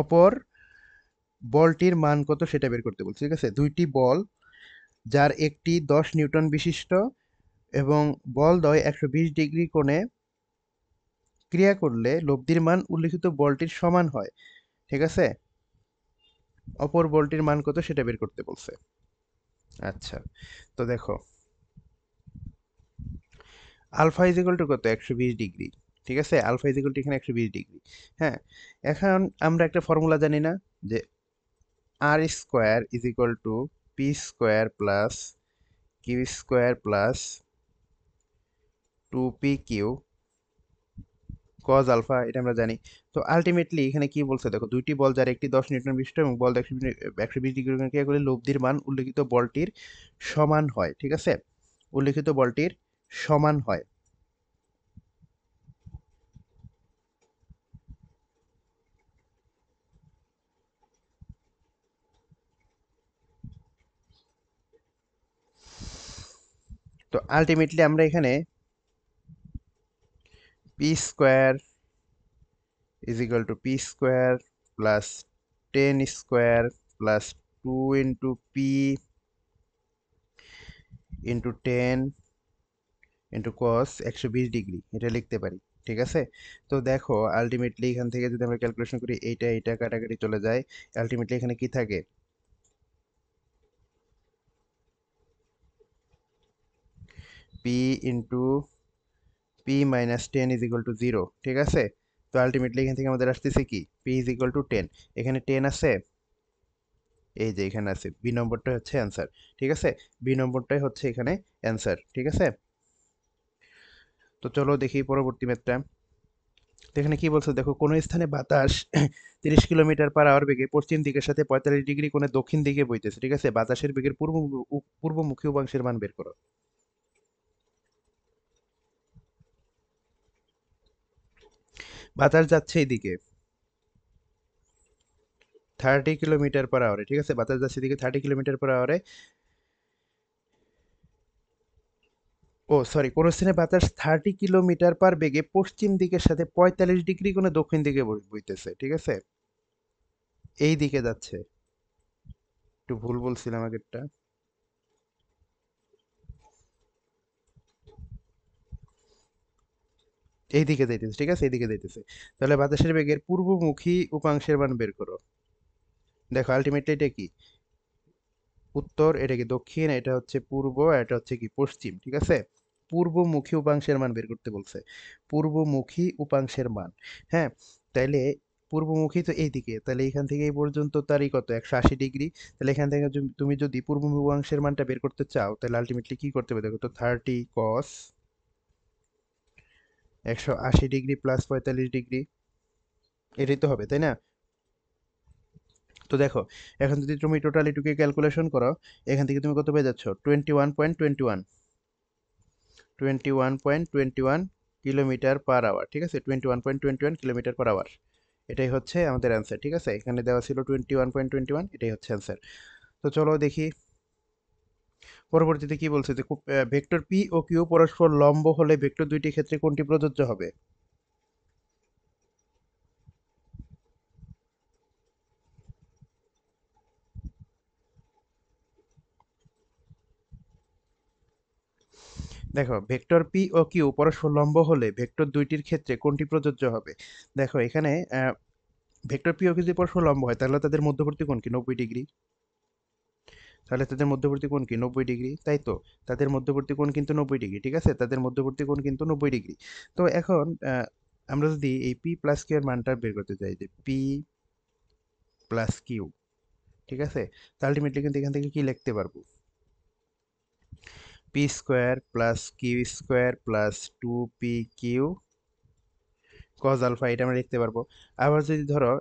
অপর বলটির মান কত সেটা বের করতে বলছে, ঠিক আছে? দুইটি বল যার একটি 10 নিউটন বিশিষ্ট এবং বলদ্বয় 120 ডিগ্রি কোণে ক্রিয়া করলে লব্ধির মান উল্লেখিত বলটির সমান হয়, ঠিক আছে? অপর বলটির মান কত সেটা বের করতে বলছে। আচ্ছা, তো দেখো আলফা ইজ ইকুয়াল টু কত? 120 ডিগ্রি, ঠিক আছে? আলফা ইজ ইকুয়াল টু এখানে 120 ডিগ্রি। হ্যাঁ, এখন আমরা একটা ফর্মুলা জানি না যে R square is equal to p square plus Q square plus 2p q cos alpha, এটা আমরা জানি। তো আলটিমেটলি এখানে কি বলছে দেখো, দুইটি বল যার একটি 10 নিউটন বিশিষ্ট এবং বল 120 ডিগ্রি কোণে ক্রিয়া করলে লব্ধির মান উল্লেখিত বলটির সমান হয়, ঠিক আছে? উল্লেখিত বলটির সমান হয়। তো আলটিমেটলি আমরা এখানে P square is equal to p square plus 10 square plus 2 × p × 10 × cos 120 degree, এটা লিখতে পারি, ঠিক আছে? তো দেখো আলটিমেটলি এখান থেকে যদি আমরা ক্যালকুলেশন করি, এইটা এইটা কাটাকাটি চলে যায়। আলটিমেটলি এখানে কি থাকে? পি ইন্টু p - 10 = 0, ঠিক আছে? তো আলটিমেটলি এখান থেকে আমাদের আসতেছে কি? p = 10। এখানে 10 আছে, এই যে এখানে আছে, বি নম্বরটা হচ্ছে অ্যান্সার, ঠিক আছে? বি নম্বরটাই হচ্ছে এখানে অ্যান্সার, ঠিক আছে? তো চলো দেখি পরবর্তী ম্যাথটা। তো এখানে কি বলছে দেখো, কোনো স্থানে বাতাস 30 কিলোমিটার/আওয়ার বেগে পশ্চিম দিকের সাথে 45 ডিগ্রি কোণে দক্ষিণ দিকে বইতেছে, ঠিক আছে? বাতাসের বেগের পূর্বমুখী উপাংশের মান বের করো। বাতাস যাচ্ছে এইদিকে 30 কিলোমিটার/আওয়ারে, ঠিক আছে? বাতাস যাচ্ছে এদিকে 30 কিলোমিটার/আওয়ারে। ও সরি, কোন স্থানে বাতাস 30 কিলোমিটার/বেগে পশ্চিম দিকের সাথে 45 ডিগ্রি কোণে দক্ষিণ দিকে বইতেছে, ঠিক আছে? এই দিকে যাচ্ছে। একটু ভুল বলছিলাম আগেরটা। এই দিকে যাইতেছে, ঠিক আছে? এই দিকে যাইতেছে। তাহলে বাতাসের বেগের পূর্বমুখী উপাংশের মান বের করো। দেখো আলটিমেটলি এটা কি? উত্তর, এটা কি দক্ষিণ, এটা হচ্ছে পূর্ব, আর এটা হচ্ছে কি পশ্চিম, ঠিক আছে? পূর্বমুখী উপাংশের মান বের করতে বলছে। পূর্বমুখী উপাংশের মান। হ্যাঁ, তাইলে পূর্বমুখী তো এইদিকে, তাহলে এখান থেকে এই পর্যন্ত তারই কত? 180 ডিগ্রি। তাহলে এখান থেকে তুমি যদি পূর্বমুখী উপাংশের মানটা বের করতে চাও তাহলে আলটিমেটলি কি করতে হবে দেখো তো, 30 cos 180 ডিগ্রি প্লাস 45 ডিগ্রি, এটাই তো হবে, তাই না? তো দেখো, এখন যদি তুমি টোটাল এটুকে ক্যালকুলেশন করো, এখান থেকে তুমি কত পেয়ে যাচ্ছ? 21.21 ঠিক আছে? 21.21 কিলোমিটার পার আওয়ার, এটাই হচ্ছে আমাদের অ্যান্সার, ঠিক আছে? এখানে দেওয়া ছিল 21.21, এটাই হচ্ছে অ্যান্সার। তো চলো দেখি পরবর্তীতে কি বলছে যে ভেক্টর পি ও কিউ পরস্পর লম্ব হলে ভেক্টর দুইটি ক্ষেত্রে কোনটি প্রযোজ্য হবে? দেখো ভেক্টর পি ও কিউ পরস্পর লম্ব হলে ভেক্টর দুইটির ক্ষেত্রে কোনটি প্রযোজ্য হবে? দেখো এখানে ভেক্টর পি ও কিউ যদি পরস্পর লম্ব হয় তাহলে তাদের মধ্যবর্তী কোণ কি? 90 ডিগ্রি। তাহলে তাদের মধ্যবর্তী কোণ কি? 90 ডিগ্রি, তাই তো? তাদের মধ্যবর্তী কোণ কিন্তু 90 ডিগ্রি, ঠিক আছে? তাদের মধ্যবর্তী কোণ কিন্তু 90 ডিগ্রি। তো এখন আমরা যদি এই পি প্লাস কিউ এর মানটা বের করতে চাই, যে পি প্লাস কিউ, ঠিক আছে, তো আলটিমেটলি কিন্তু এখান থেকে কি লিখতে পারবো, P square plus Q square plus two P Q cos alpha, এটা আমরা লিখতে পারবো। আবার যদি ধরো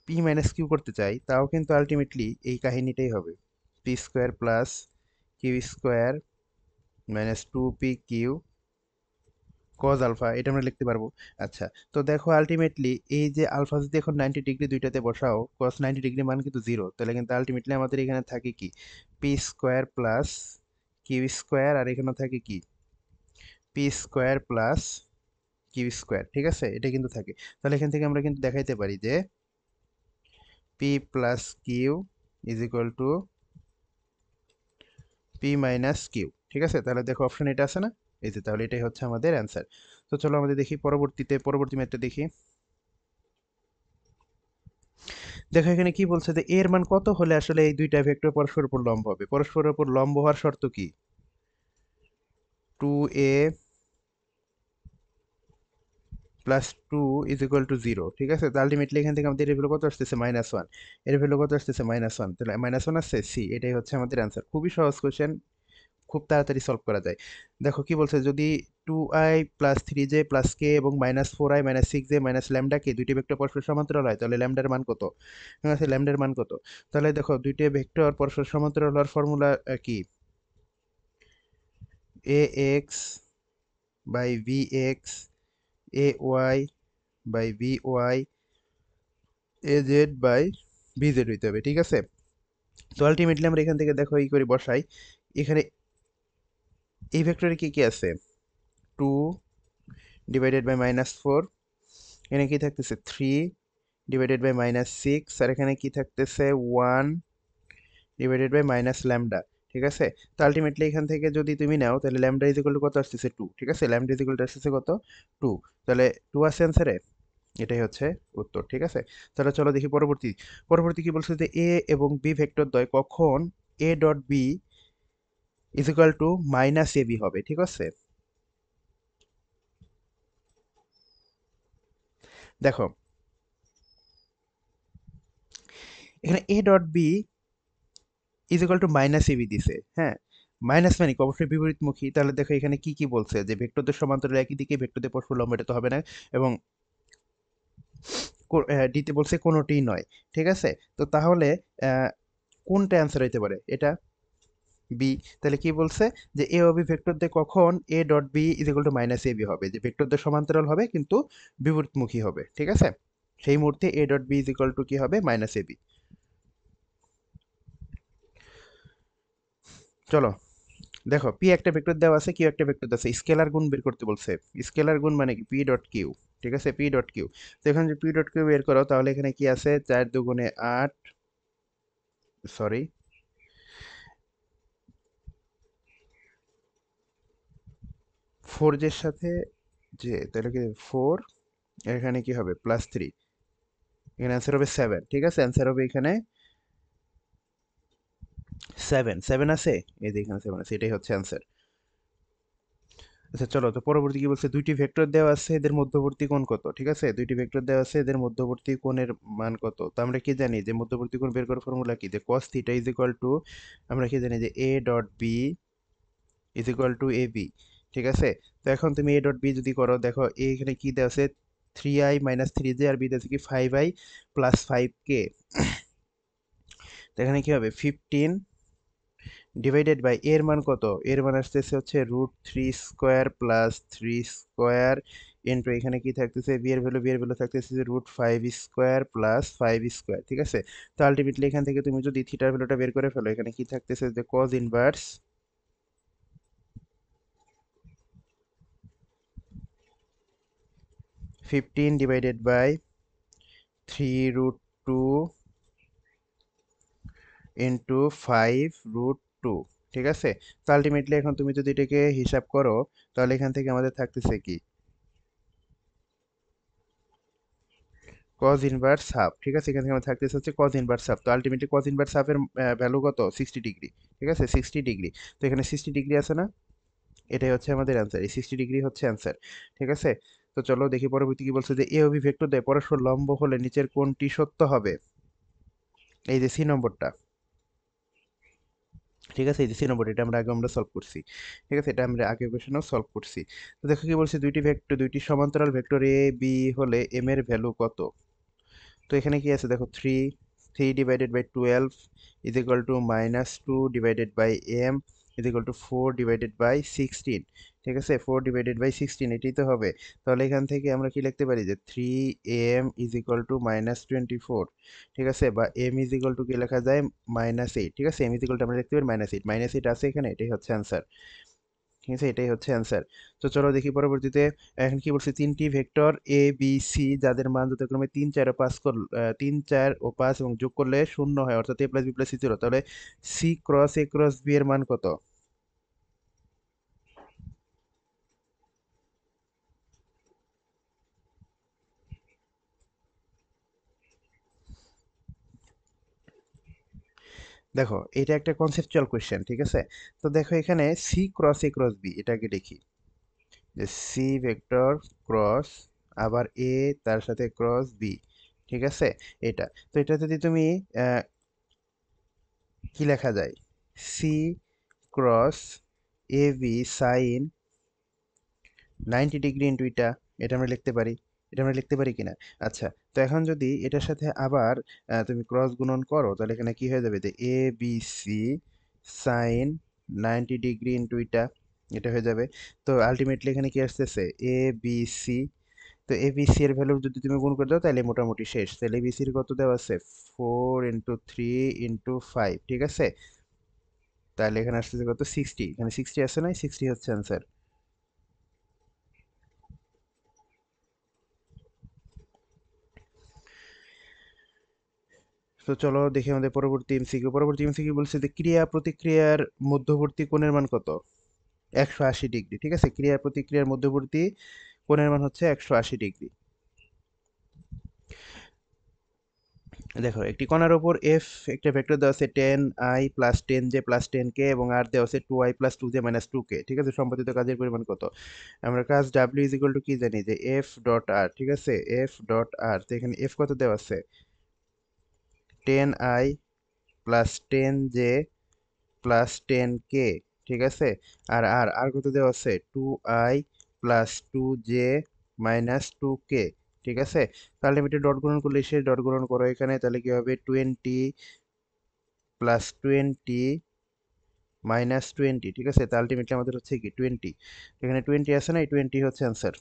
পি মাইনাস কিউ করতে চাই, তাও কিন্তু আলটিমেটলি এই কাহিনীটাই হবে, P square plus Q square minus two P Q cos alpha, এটা আমরা লিখতে পারবো। আচ্ছা, তো দেখো আলটিমেটলি এই যে আলফা যদি এখন 90 ডিগ্রি দুইটাতে বসাও, কস 90 ডিগ্রি মান কিন্তু জিরো, তাহলে কিন্তু আলটিমেটলি আমাদের এখানে থাকে কি, p square plus Q square, আর এখানে থাকে কি, p square plus Q square, ঠিক আছে, এটা কিন্তু থাকে। তাহলে এখান থেকে আমরা কিন্তু দেখাইতে পারি যে P plus Q is equal to P minus Q, ঠিক আছে। তাহলে দেখো অপশন এটা আছে না, এই যে, তাহলে এটাই হচ্ছে আমাদের অ্যান্সার। তো চলো আমাদের দেখি পরবর্তী ম্যাথটা দেখি। দেখো এখানে কি বলছে, যে এর মান কত হলে আসলে এই দুইটা ভেক্টর পরস্পরের উপর লম্ব হবে, পরস্পরের উপর লম্ব হওয়ার শর্ত কি, two A plus two is equal to zero, ঠিক আছে। তো আলটিমেটলি এখান থেকে আমাদের এর ভ্যালু কত আসতেছে, -1, এর ভ্যালু কত আসতেছে, -1, তাহলে -1 আসছে সি, এটাই হচ্ছে আমাদের অ্যান্সার। খুবই সহজ কোশ্চেন, খুব তাড়াতাড়ি সলভ করা যায়। দেখো কি বলছে, যদি 2i plus 3j plus k এবং -4i -6j ল্যামডা কে দুইটি ভেক্টর পরস্পর সমান্তরাল হয়, তাহলে ল্যামডার মান কত, ঠিক আছে, ল্যামডার মান কত। তাহলে দেখো দুইটি ভেক্টর পরস্পর সমান্তরাল হওয়ার ফর্মুলা কি, a x by v x, a y by v y, a z by v z হইতে হবে, ঠিক আছে। তো আলটিমেটলি আমরা এখান থেকে দেখো এই করে বসাই, এখানে এই ভেক্টরে কি কি আছে, 2 ডিভাইডেড বাই -4, এখানে কি থাকতেছে 3 ডিভাইডেড বাই -6, আর এখানে কি থাকতেছে 1 ডিভাইডেড বাই মাইনাস ল্যামডা, ঠিক আছে। তো আলটিমেটলি এখান থেকে যদি তুমি নাও, তাহলে ল্যামডা ইজ ইকুয়াল টু কত আসতেছে 2, ঠিক আছে, ল্যামডা ইজ ইকুয়াল টু আসতেছে কত, 2, তাহলে 2 আছে অ্যান্সারে, এটাই হচ্ছে উত্তর, ঠিক আছে। তাহলে চলো দেখি পরবর্তী কি বলছে, যে এ এবং বি ভেক্টর দ্বয় কখন A dot B is equal to minus A B হবে, ঠিক আছে। দেখো এখানে A dot B is equal to minus A B দিছে, হ্যাঁ, মাইনাস মানে কি অবশ্যই বিপরীতমুখী। তাহলে দেখো এখানে কি কি বলছে, যে ভেক্টরদের সমান্তরাল একই দিকে ভেক্টরদের পরস্পর লম্ব, এটা তো হবে না, এবং ডিতে বলছে কোনোটিই নয়, ঠিক আছে। তো তাহলে আহ, কোনটা অ্যান্সার হইতে পারে, এটা বি। তাহলে কি বলছে, যে এ ও বি ভেক্টর দিয়ে কখন A dot B is equal to minus A B হবে, যে ভেক্টরদের সমান্তরাল হবে কিন্তু বিপরীতমুখী হবে, ঠিক আছে। সেই মুহূর্তে A dot B is equal to কি হবে, মাইনাস এ বি। চলো দেখো পি একটা ভেক্টর দেওয়া আছে, কিউ একটা ভেক্টর দেওয়া আছে, স্কেলার গুণ বের করতে বলছে। স্কেলার গুণ মানে কি, পি ডট কিউ, ঠিক আছে, পি ডট কিউ। তো এখানে যদি পি ডট কিউ বের করো, তাহলে এখানে কি আছে, 4 2 8, সরি, 4 এর সাথে যে, তাহলে কি 4, এখানে কি হবে +3, এখানে অ্যান্সার হবে 7, ঠিক আছে, অ্যান্সার হবে এখানে 7 আছে, এই যে এখানে 7 আছে, এটাই হচ্ছে অ্যান্সার। আচ্ছা চলো, তো পরবর্তী কি বলছে, দুইটি ভেক্টর দেওয়া আছে, এদের মধ্যবর্তী কোণ কত, ঠিক আছে, দুইটি ভেক্টর দেওয়া আছে, এদের মধ্যবর্তী কোণের মান কত। তো আমরা কি জানি, যে মধ্যবর্তী কোণ বের করার ফর্মুলা কি, যে cos theta is equal to, আমরা কি জানি, যে A dot B is equal to A B, ঠিক আছে। তো এখন তুমি এ ডট বি যদি করো, দেখো এ এখানে কি দেওয়া আছে, 3i -3j, আর বি দেওয়া আছে কি 5i প্লাস 5k, তো এখানে কি হবে 15 ডিভাইডেড বাই এর মান কত, এর মান আসতেছে হচ্ছে √3² প্লাস 3² ইন্টু এখানে কি থাকতেছে, বি এর ভ্যালু থাকতেছে √5² প্লাস 5², ঠিক আছে। তো আলটিমেটলি এখান থেকে তুমি যদি থিটার ভ্যালুটা বের করে ফেলো, এখানে কি থাকতেছে, যে cos inverse 15 divided by 3√2 into 5√2, ঠিক আছে। তো আলটিমেটলি এখন তুমি যদি এটাকে হিসাব করো, তাহলে এখান থেকে আমাদের থাকতেছে কি, কজ ইনভার্স হাফ, ঠিক আছে, এখান থেকে আমার থাকতেছে হচ্ছে কজ ইনভার্স হাফ। তো আলটিমেটলি কজ ইনভার্স হাফের ভ্যালু কত, 60 ডিগ্রি, ঠিক আছে, 60 ডিগ্রি। তো এখানে 60 ডিগ্রি আছে না, এটাই হচ্ছে আমাদের অ্যান্সার, এই 60 ডিগ্রি হচ্ছে অ্যান্সার। ঠিক আছে, তো চলো দেখি পরবর্তী কি বলছে, যে এ ও বি ভেক্টর দেয় পরস্পর লম্ব হলে নিচের কোনটি সত্য হবে। এই যে সি নম্বরটা, ঠিক আছে, এই যে সি নম্বর, এটা আমরা সলভ করছি। ঠিক আছে, এটা আমরা আগে কোশ্চেনেও সলভ করছি। তো দেখো কি বলছে, দুইটি সমান্তরাল ভেক্টর এ বি হলে এম এর ভ্যালু কত। তো এখানে কি আছে দেখো, 3 divided by 12 is equal to -2 divided by m is equal to 4 divided by 16। ঠিক আছে, 4 ডিভাইডেড বাই 16 এটাই তো হবে। তাহলে এখান থেকে আমরা কি লিখতে পারি, যে 3m ইজ ইকুয়াল টু -24। ঠিক আছে, বা m ইজ ইকুয়াল টু কি লেখা যায়, -8। ঠিক আছে, m ইজ ইকুয়াল টু আমরা লিখতে পারি -8, -8 আছে এখানে, এটাই হচ্ছে অ্যান্সার। ঠিক আছে, এটাই হচ্ছে অ্যান্সার। তো চলো দেখি পরবর্তীতে, এখন কি বলছে, তিনটি ভেক্টর এ বি সি যাদের মান যথাক্রমে 3 4 ও 5 এবং যোগ করলে 0 হয়, অর্থাৎ এ প্লাস বি প্লাস সি 0, তাহলে সি ক্রস এ ক্রস বি এর মান কত। দেখো এটা একটা কনসেপচুয়াল কোয়েশ্চেন, ঠিক আছে। তো দেখো এখানে সি ক্রস এ ক্রস বি, এটাকে দেখি, যে সি ভেক্টর ক্রস আবার এ তার সাথে ক্রস বি। ঠিক আছে, এটা, তো এটা যদি তুমি কি লেখা যায়, C cross A B sign 90 degree into এটা, এটা আমরা লিখতে পারি, এটা আমরা লিখতে পারি কিনা। আচ্ছা, তো এখন যদি এটার সাথে আবার তুমি ক্রস গুণন করো, তাহলে এখানে কি হয়ে যাবে, যে A B C sine 90 degree into এটা, এটা হয়ে যাবে। তো আলটিমেটলি এখানে কি আসতেছে, এ বি সি। তো এ বি সি এর ভ্যালু যদি তুমি গুণ করে দাও তাহলে মোটামুটি শেষ। তাহলে এ বি সির কত দেওয়া আছে, 4 × 3 × 5। ঠিক আছে, তাহলে এখানে আসতেছে কত, 60, এখানে 60 আছে না, 60 হচ্ছে অ্যান্সার। তো চলো দেখি আমাদের পরবর্তী এমসিকিউ বলছে যে ক্রিয়া প্রতিক্রিয়ার মধ্যবর্তী কোণের মান কত। 180 ডিগ্রি। ঠিক আছে, ক্রিয়া প্রতিক্রিয়ার মধ্যবর্তী কোণের মান হচ্ছে 180 ডিগ্রি। দেখো একটি কণার ওপর এফ একটা ভেক্টর দেওয়া আছে 10i + 10j + 10k, এবং আর দেওয়া আছে 2i + 2j - 2k। ঠিক আছে, সম্পাদিত কাজের পরিমাণ কত। আমরা কাজ ডাব্লিউ ইজ ইকুয়াল টু কি জানি, যে এফ ডট আর। ঠিক আছে, এফ ডট আর, তো এখানে এফ কত দেওয়া আছে, 10i + 10j + 10k। ঠিক আছে, আর আর আর কত দেওয়া আছে, 2i + 2j - 2k। ঠিক আছে, তাহলে আমি এটা ডট গুণন করলে, সে ডট গুণন করো এখানে, তাহলে কি হবে, 20 + 20 - 20। ঠিক আছে, তো আলটিমেটলি আমাদের হচ্ছে কি 20, এখানে 20 আছে না, এই 20 হচ্ছে অ্যান্সার।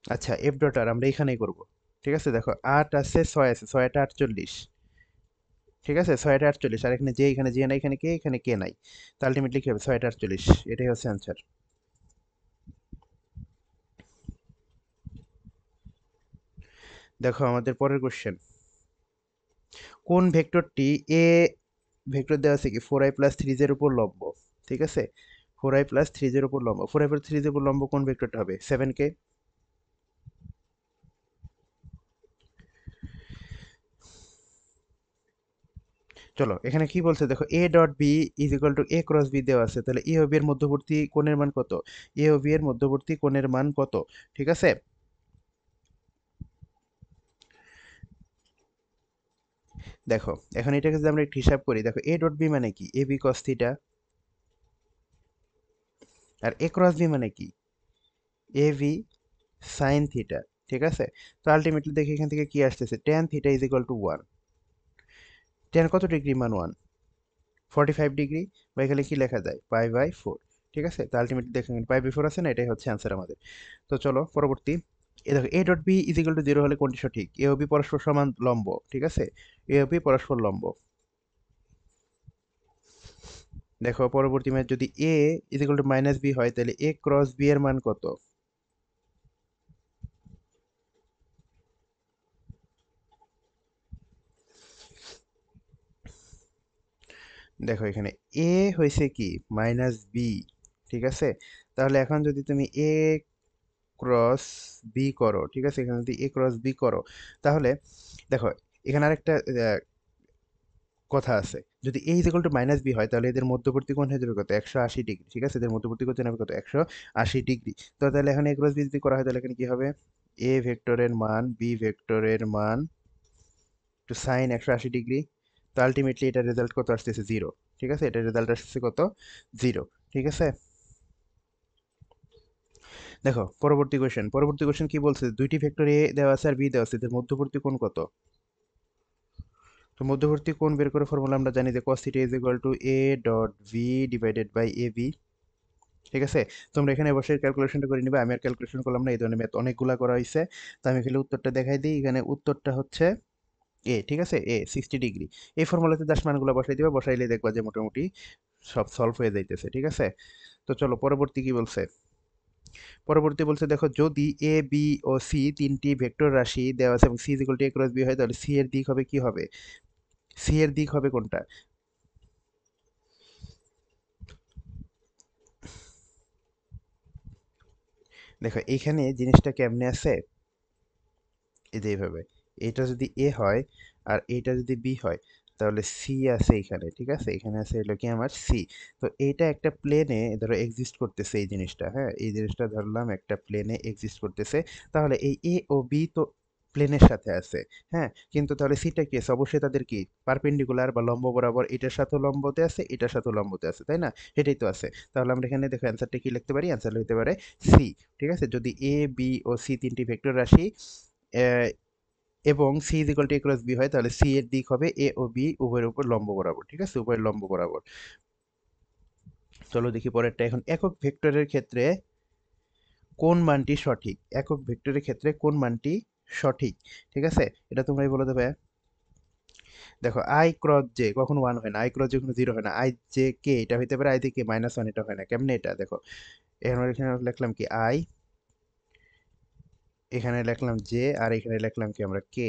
আচ্ছা, এফ ডট আর আমরা এখানেই করব। ঠিক আছে, দেখো 8 আছে, 6 আছে, 6টা 48। ঠিক আছে, 6টা 48, আর এখানে যে নাই, এখানে কে নাই, তো আলটিমেটলি কি হবে, 6টা 48, এটাই হচ্ছে অ্যান্সার। দেখো আমাদের পরের কোশ্চেন, কোন ভেক্টরটি এ ভেক্টর দেওয়া আছে কি 4i + 3j এর উপর লম্ব। ঠিক আছে, 4i + 3j এর উপর লম্ব, 4i + 3j এর উপর লম্ব কোন ভেক্টরটা হবে, 7k। চলো এখানে কি বলছে দেখো, A dot B is equal to A cross B দেওয়া আছে, তাহলে এ ও বি এর মধ্যবর্তী কোণের মান কত, এ ও বি এর মধ্যবর্তী কোণের মান কত। ঠিক আছে, দেখো এখন এটাকে যদি আমরা একটু হিসাব করি, দেখো এ ডট বি মানে কি, A B cos theta, R A cross B মানে কি, এ ভি সাইন থিটা। ঠিক আছে, তো আলটিমেটলি দেখি এখান থেকে কি আসতেছে, tan theta is equal two 1। Tan কত ডিগ্রি মান, 145 ডিগ্রি, বা এখানে কি লেখা যায়, পাই/4। ঠিক আছে, তো আলটিমেটলি দেখেন পাই/4 আছে না, এটাই হচ্ছে অ্যান্সার আমাদের। তো চলো পরবর্তী, এ দেখো A dot B is equal to 0 হলে কোনটি সঠিক, এ ও বি পরস্পর সমান লম্ব। ঠিক আছে, এ ও বি পরস্পর লম্ব। দেখো পরবর্তী ম্যাচ, যদি এ ইজ ইকুয়াল টু -বি হয়, তাহলে এ ক্রস বি এর মান কত। দেখো এখানে এ হয়েছে কি -বি। ঠিক আছে, তাহলে এখন যদি তুমি এ ক্রস বি করো, ঠিক আছে, এখানে যদি এ ক্রস বি করো, তাহলে দেখো এখানে আরেকটা কথা আছে। যদি a is equal to minus B হয় তাহলে এদের মধ্যবর্তী কোণ হয়ে যাবে কত 180 ডিগ্রি, ঠিক আছে, এদের মধ্যবর্তী কোণ হবে কত 180 ডিগ্রি। তো তাহলে এখানে a ক্রস বি যদি করা হয় তাহলে এখানে কি হবে, a ভেক্টরের মান বি ভেক্টরের মান টু সাইন 180 ডিগ্রি। তো আলটিমেটলি এটা রেজাল্ট কত আসতেছে 0, ঠিক আছে, এটা রেজাল্ট আসতেছে কত 0, ঠিক আছে। দেখো পরবর্তী কোশ্চেন কি বলছে, দুইটি ভেক্টর এ দেওয়া আছে আর বি দেওয়া আছে, এদের মধ্যবর্তী কোণ কত। তো মধ্যবর্তী কোণ বের করে ফর্মুলা আমরা জানি যে cos θ is equal to a dot v divided by a B, ঠিক আছে। তোমরা এখানে বসে ক্যালকুলেশনটা করে নিবে, আমি আর ক্যালকুলেশন করলাম না, এই ধরনের ম্যাথ অনেকগুলা করা হয়েছে। তো আমি খালি উত্তরটা দেখাই দিই, এখানে উত্তরটা হচ্ছে এ, ঠিক আছে, এ 60 ডিগ্রি। এই ফর্মুলাতে দাস মানগুলো বসাই দিবা, বসাইলে দেখবা যে মোটামুটি সব সলভ হয়ে যাইতেছে, ঠিক আছে। তো চলো পরবর্তী কি বলছে। পরবর্তী বলছে দেখো, যদি এ বি ও সি তিনটি ভেক্টর রাশি দেওয়া আছে এবং C is equal to A cross B হয় তাহলে সি এর দিক হবে কি হবে, সি এর দিক হবে কোনটা। দেখো এইখানে জিনিসটা কেমনে আছে, এই যে এইভাবে, এটা যদি এ হয় আর এটা যদি বি হয় তাহলে সি আছে এখানে, ঠিক আছে, এখানে আছে হলো কি আমার সি। তো এইটা একটা প্লেনে ধরো এক্সিস্ট করতেছে, এই জিনিসটা, হ্যাঁ, এই জিনিসটা ধরলাম একটা প্লেনে এক্সিস্ট করতেছে। তাহলে এই এ ও বি তো প্লেনের সাথে আছে, হ্যাঁ, কিন্তু তাহলে সিটা কি আছে, অবশ্যই তাদের কি পারপেন্ডিকুলার বা লম্ব বরাবর, এটার সাথে লম্বতে আছে এটার সাথে লম্বতে আছে, তাই না, এটাই তো আছে। তাহলে আমরা এখানে দেখো অ্যান্সারটা কি লিখতে পারি, অ্যান্সার হতে পারে সি, ঠিক আছে। যদি এ বি ও সি তিনটি ভেক্টর রাশি এবং C is equal to A cross B হয় তাহলে সি এর দিক হবে এ ও বি উভয়ের উপর লম্ব বরাবর, ঠিক আছে, উভয়ের লম্ব বরাবর। চলো দেখি পরেরটা। এখন একক ভেক্টরের ক্ষেত্রে কোন মানটি সঠিক, একক ভেক্টরের ক্ষেত্রে কোন মানটি সঠিক, ঠিক আছে, এটা তোমরাই বলে দেবে। দেখো আই ক্রস জে কখনো 1 হয় না, আই ক্রস জে কখনো 0 হয় না, আই জে কে এটা হইতে পারে, আই জে কে -1 এটা হয় না, কেমনে এটা দেখো। এখানে এখানে লিখলাম কি আই, এখানে লিখলাম জে, আর এখানে লিখলাম কি আমরা কে,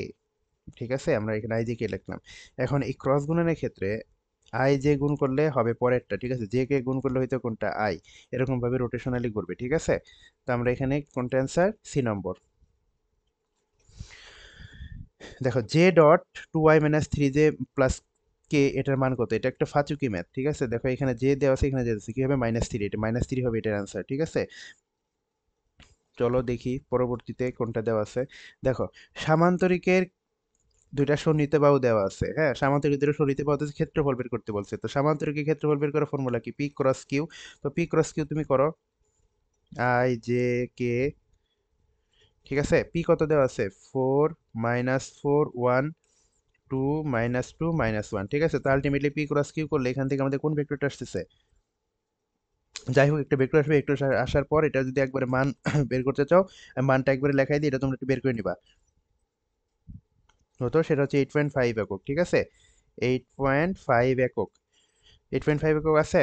ঠিক আছে, আমরা এখানে আই জে কে লিখলাম। এখন এই ক্রস গুণনের ক্ষেত্রে আই জে গুণ করলে হবে পরেরটা, ঠিক আছে, জে কে গুণ করলে হয়তো কোনটা আই, এরকম ভাবে রোটেশনালি করবে, ঠিক আছে। তো আমরা এখানে কোনটা অ্যান্সার, সি নম্বর। দেখো J dot 2y - 3j plus কে এটার মান কত, এটা একটা ফাচুকি ম্যাথ, ঠিক আছে। দেখো এখানে জে দেওয়া আছে এখানে জে আছে, কি হবে -3, এটা -3 হবে এটার অ্যান্সার, ঠিক আছে। চলো দেখি পরবর্তীতে কোনটা দেওয়া আছে। দেখো সামান্তরিকের দুইটা সন্নিহিত বাহু দেওয়া আছে, হ্যাঁ, সামান্তরিক দুটো সন্নিহিত বাহুতে ক্ষেত্রফল বের করতে বলছে। তো সামান্তরিকের ক্ষেত্রফল বের করার ফর্মুলা কি, পি ক্রস কিউ। তো পি ক্রস কিউ তুমি করো, আই জে কে, ঠিক আছে, পি কত দেওয়া আছে 4 - 4 1 2 -2 -1, ঠিক আছে। তো আলটিমেটলি পি ক্রস কিউ করলে এখান থেকে আমাদের কোন ভেক্টরটা আসতেছে, যাই হোক একটা ভেক্টর আসবে, ভেক্টর আসার পর এটা যদি একবারে মান বের করতে চাও, আমি মানটা একবারে লেখাই দিই, এটা তোমরা একটু বের করে নিবা হতো, সেটা হচ্ছে 8.5 একক, ঠিক আছে, 8.5 একক, 8.5 একক আছে।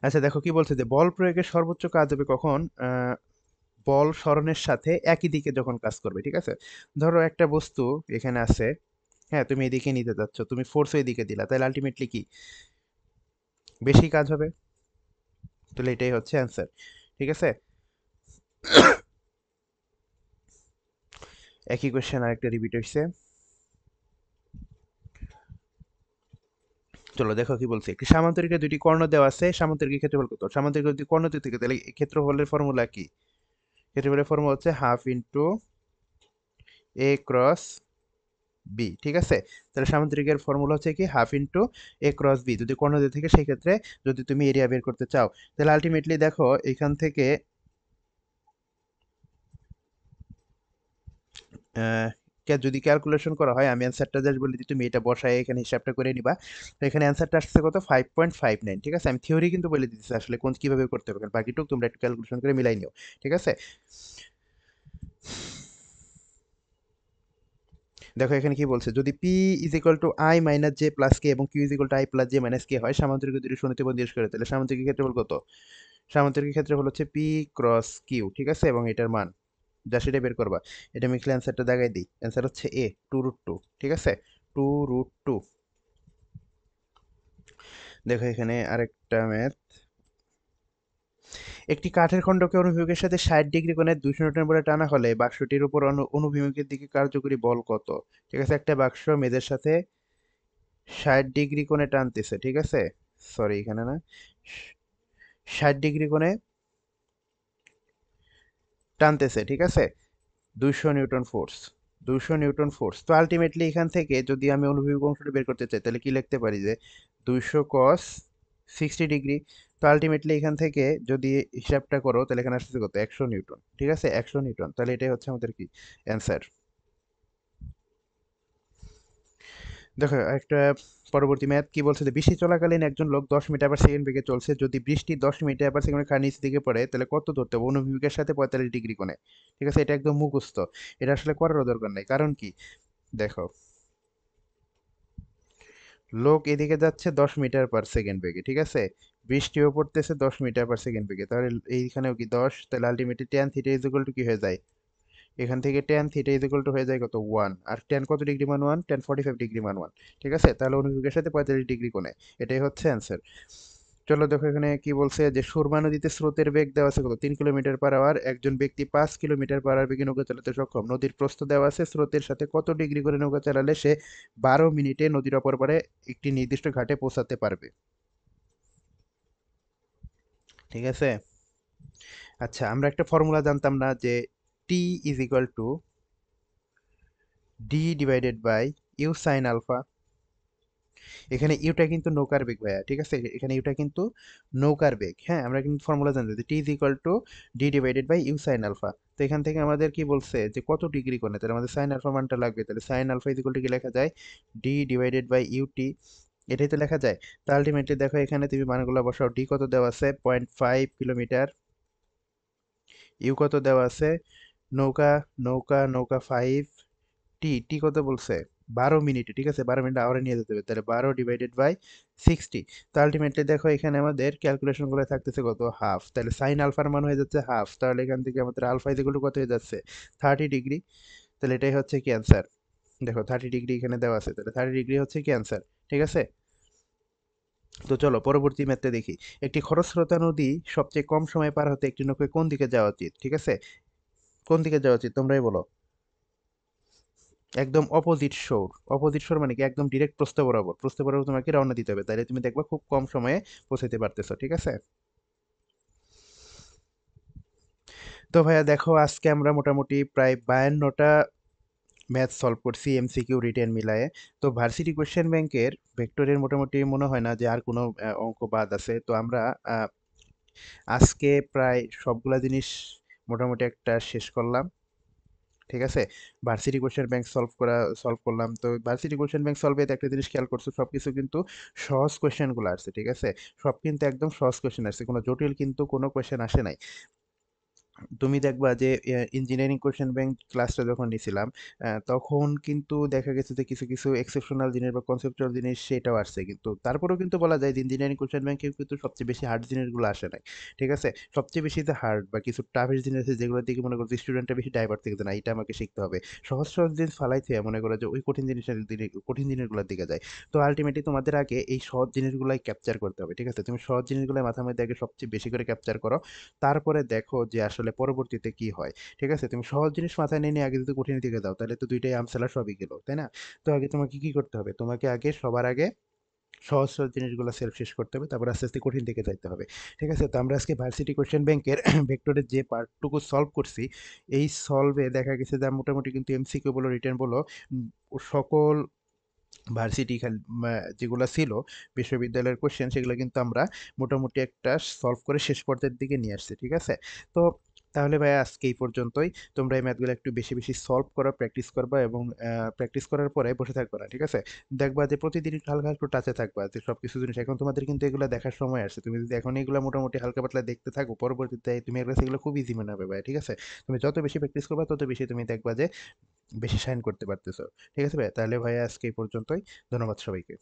আচ্ছা দেখো কি বলছে, যে বল প্রয়োগের সর্বোচ্চ কাজ হবে কখন, বল সরণের সাথে একই দিকে যখন কাজ করবে, ঠিক আছে। ধরো একটা বস্তু এখানে আছে, হ্যাঁ, তুমি এদিকে নিতে যাচ্ছ, তুমি ফোর্স এদিকে দিলা, তাহলে আলটিমেটলি কি বেশি কাজ হবে, তাহলে এটাই হচ্ছে অ্যান্সার, ঠিক আছে। একই কোশ্চেন আরেকটা রিপিট হয়েছে। চলো দেখো কি বলছে, একটি সামান্তরিকের দুইটি কর্ণ দেওয়া আছে, সামান্তরিকের ক্ষেত্রফল কত, সামান্তরিকের দুটি কর্ণ দুই থেকে, তাহলে এই ক্ষেত্রফলের ফর্মুলা কি, ক্ষেত্রফলের ফর্মুলা হচ্ছে হাফ ইন্টু এ ক্রস বি, ঠিক আছে। তাহলে সামান্তরিকের ফর্মুলা হচ্ছে কি হাফ ইন্টু এ ক্রস বি, যদি কর্ণ দিয়ে থাকে সেই ক্ষেত্রে যদি তুমি এরিয়া বের করতে চাও, তাহলে আলটিমেটলি দেখো এখান থেকে যদি ক্যালকুলেশন করা হয়, আমি অ্যান্সারটা জাস্ট বলে দিই, তুমি এটা বসায় এখানে হিসাবটা করে নিবা। তো এখানে অ্যান্সারটা আসছে কত 5.59, ঠিক আছে। আমি থিওরি কিন্তু বলে দিতেছি আসলে কোন কিভাবে করতে হবে, বাকিটুকু তোমরা একটু ক্যালকুলেশন করে মিলাই নিও, ঠিক আছে। দেখো এখানে কি বলছে, যদি p is equal to i minus j plus k এবং q is equal to i plus j minus k হয়, সামান্তরিক দুটি সমীকরণ দিয়ে করে, তাহলে সামান্তরিক ক্ষেত্রফল কত, সামান্তরিক ক্ষেত্রফল হচ্ছে পি ক্রস কিউ, ঠিক আছে, এবং এটার মান যা সেটা বের করবা। এটা আমি লিখলে অ্যান্সারটা দেখাই দিই, অ্যান্সার হচ্ছে এ 2√2, ঠিক আছে, 2√2। দেখো এখানে আরেকটা ম্যাথ, একটি কাঠের খণ্ডকে অনুভূমিকের সাথে 60 ডিগ্রি কোণে 200 নিউটন বলে টানা হলে বাক্সটির উপর অনুভূমিকের দিকে কার্যকরী বল কত? ঠিক আছে, একটা বাক্স মেঝের সাথে 60 ডিগ্রি কোণে টানতেছে, ঠিক আছে, সরি এখানে না, 60 ডিগ্রি কোণে টানতেছে, ঠিক আছে, 200 নিউটন ফোর্স, 200 নিউটন ফোর্স। তো আলটিমেটলি এখান থেকে যদি আমি অনুভূমিক অংশটা বের করতে চাই তাহলে কি লিখতে পারি যে 200 cos 60 ডিগ্রি। তো আলটিমেটলি এখান থেকে যদি হিসাবটা করো তাহলে এখানে আসছে কত, 100 নিউটন, ঠিক আছে, 100 নিউটন। তাহলে এটাই হচ্ছে আমাদের কি অ্যান্সার। দেখো একটা পরবর্তী ম্যাথ কি বলছে যে বৃষ্টি চলাকালীন একজন লোক 10 মিটার পার সেকেন্ড বেগে চলছে, যদি বৃষ্টি 10 মিটার পার সেকেন্ড খার নিচের দিকে পড়ে তাহলে কত ধরতে হবে অনুভূমিকের সাথে 45 ডিগ্রি কোণে। ঠিক আছে, এটা একদম মুখস্থ, এটা আসলে করারও দরকার নাই, কারণ কি দেখো, লোক এদিকে যাচ্ছে 10 মিটার পার সেকেন্ড বেগে, ঠিক আছে, বৃষ্টিও পড়তেছে 10 মিটার পার সেকেন্ড বেগে, তাহলে এইখানেও কি 10, তাহলে ultimately tan theta is equal to কি হয়ে যায়, এখান থেকে tan theta is equal two হয়ে যায় কত, 1, আর ট্যান কত ডিগ্রি মান 1, ট্যান 45 ডিগ্রি মান 1, ঠিক আছে, তাহলে অনুভূমিকের সাথে 45 ডিগ্রি কোণে, এটাই হচ্ছে অ্যান্সার। চলো দেখো এখানে কি বলছে যে সুরমা নদীতে স্রোতের বেগ দেওয়া আছে কত, 3 কিলোমিটার পার আওয়ার, একজন ব্যক্তি 5 কিলোমিটার পার আওয়ার বেগে নৌকা চালাতে সক্ষম, নদীর প্রস্থ দেওয়া আছে, স্রোতের সাথে কত ডিগ্রি করে নৌকা চালালে সে 12 মিনিটে নদীর অপর পারে একটি নির্দিষ্ট ঘাটে পৌঁছাতে পারবে, ঠিক আছে। আচ্ছা, আমরা একটা ফর্মুলা জানতাম না যে t is equal to d divided by u sine alpha. এখানে ইউটা কিন্তু নৌকার বেগ ভাইয়া, ঠিক আছে, এখানে ইউটা কিন্তু নৌকার বেগ, হ্যাঁ, আমরা কিন্তু ফর্মুলা জানি যে t is equal to d divided by u sine alpha. তো এখান থেকে আমাদের কি বলছে যে কত ডিগ্রি কোণে, তাহলে আমাদের সাইন আলফা মানটা লাগবে, তাহলে sine alpha is equal to কি লেখা যায়, ডি ডিভাইডেড বাই ইউটি, এটাই তো লেখা যায়। তো আলটিমেটলি দেখো এখানে তুমি মানগুলো বসাও, ডি কত দেওয়া আছে 0.5 কিলোমিটার, ইউ কত দেওয়া আছে, নৌকা নৌকা নৌকা 5, টি টি কত বলছে 12 মিনিটে, ঠিক আছে, 12 মিনিট আওয়ারে নিয়ে যেতে হবে, তাহলে 12 ডিভাইডেড বাই 60। তো আলটিমেটলি দেখো এখানে আমাদের ক্যালকুলেশন গুলো থাকতেছে কত, হাফ, তাহলে সাইন আলফার মান হয়ে যাচ্ছে হাফ, তাহলে এখান থেকে আমাদের আলফা ইজ ইকুয়াল টু কত হয়ে যাচ্ছে 30 ডিগ্রি। তাহলে এটাই হচ্ছে কি অ্যান্সার। দেখো 30 ডিগ্রি এখানে দেওয়া আছে, তাহলে 30 ডিগ্রি হচ্ছে কি অ্যান্সার, ঠিক আছে। তো চলো পরবর্তী ম্যাথটা দেখি। একটি খরস্রোতা নদী সবচেয়ে কম সময় পার হতে একটি নৌকায় কোন দিকে যাওয়া উচিত, ঠিক আছে, কোন দিকে যাওয়া উচিত তোমরাই বলো। একদম অপোজিট শোর, অপোজিট শোর মানে কি একদম ডিরেক্ট প্রস্থ বরাবর, প্রস্থ বরাবর তোমাকে রওনা দিতে হবে, তাহলে তুমি দেখবা খুব কম সময়ে পৌঁছাতে পারতেছো, ঠিক আছে। তো ভাইয়া দেখো আজকে আমরা মোটামুটি প্রায় 52টা ম্যাথ সলভ করছি এমসিকিউ রিটেন মিলায়ে। তো ভার্সিটি কোশ্চেন ব্যাংকের ভেক্টরের মোটামুটি মনে হয় না যে আর কোনো অঙ্ক বাদ আছে, তো আমরা আহ, আজকে প্রায় সবগুলা জিনিস মোটামুটি একটা শেষ করলাম, ঠিক আছে। ভার্সিটি কোশ্চেন ব্যাংক সলভ করলাম। তো ভার্সিটি কোশ্চেন ব্যাংক সলভে একটা জিনিস খেয়াল করছো, সবকিছু কিন্তু সহজ কোশ্চেন গুলো আসছে, ঠিক আছে, সব কিন্তু একদম সহজ কোশ্চেন আসছে, কোনো জটিল কিন্তু কোনো কোশ্চেন আসে নাই। তুমি দেখবা যে ইঞ্জিনিয়ারিং কোশ্চেন ব্যাংক ক্লাসটা যখন নিছিলাম তখন কিন্তু দেখা গেছে যে কিছু কিছু এক্সেপশনাল জিনিস বা কনসেপচুয়াল জিনিস সেটাও আসছে, কিন্তু তারপরেও কিন্তু বলা যায় যে ইঞ্জিনিয়ারিং কোশ্চেন ব্যাংকে কিন্তু সবচেয়ে বেশি হার্ড জিনিসগুলো আসে নাই, ঠিক আছে। সবচেয়ে বেশি যে হার্ড বা কিছু টাফের জিনিস আছে যেগুলোর দিকে মনে করছে স্টুডেন্টরা বেশি ডাইভার্ট থেকে যায় না, এটা আমাকে শিখতে হবে, সহজ সহজ জিনিস ফালাই থেকে মনে করো যে ওই কঠিন জিনিসের দিকে, কঠিন জিনিসগুলোর দিকে যায়। তো আলটিমেটলি তোমাদের আগে এই সহজ জিনিসগুলাই ক্যাপচার করতে হবে, ঠিক আছে, তুমি সহজ জিনিসগুলো মাথার মধ্যে আগে সবচেয়ে বেশি করে ক্যাপচার করো, তারপরে দেখো যে আসলে পরবর্তীতে কি হয়, ঠিক আছে। তুমি সহজ জিনিস মাথায় নিয়ে নিয়ে আগে যদি কঠিন দিকে যাও তাহলে তো দুইটাই আমসালা সবই গেল, তাই না। তো আগে তোমাকে কি করতে হবে, তোমাকে আগে সবার আগে সহজ সহজ জিনিসগুলো সেলফ শেষ করতে হবে, তারপর আস্তে আস্তে কঠিন দিকে যাইতে হবে, ঠিক আছে। তো আমরা আজকে ভার্সিটি কোশ্চেন ব্যাংকের ভেক্টরের যে পার্টটুকু সলভ করছি, এই সলভে দেখা গেছে যে মোটামুটি কিন্তু এমসিকিউ বলো রিটেন বলো সকল ভার্সিটি যেগুলো ছিল বিশ্ববিদ্যালয়ের কোশ্চেন সেগুলো কিন্তু আমরা মোটামুটি একটা সলভ করে শেষ পর্যায়ের দিকে নিয়ে আসছি, ঠিক আছে। তো তাহলে ভাই আজকে এই পর্যন্তই, তোমরা এই ম্যাথগুলো একটু বেশি বেশি সলভ করা প্র্যাকটিস করবা, এবং প্র্যাকটিস করার পরে বসে থাকবা না, ঠিক আছে। দেখবা যে প্রতিদিন একটু হালকা একটু টাচে থাকবা যে সব কিছু জিনিস, এখন তোমাদের কিন্তু এগুলো দেখার সময় আসছে, তুমি যদি এখন এগুলো মোটামুটি হালকা পাতলা দেখতে থাকো পরবর্তীতে তুমি এগুলো সেগুলো খুব ইজি মনে হবে ভাই, ঠিক আছে। তুমি যত বেশি প্র্যাকটিস করবা তত বেশি তুমি দেখবা যে বেশি শাইন করতে পারতেছো, ঠিক আছে ভাই। তাহলে ভাই আজকে এই পর্যন্তই, ধন্যবাদ সবাইকে।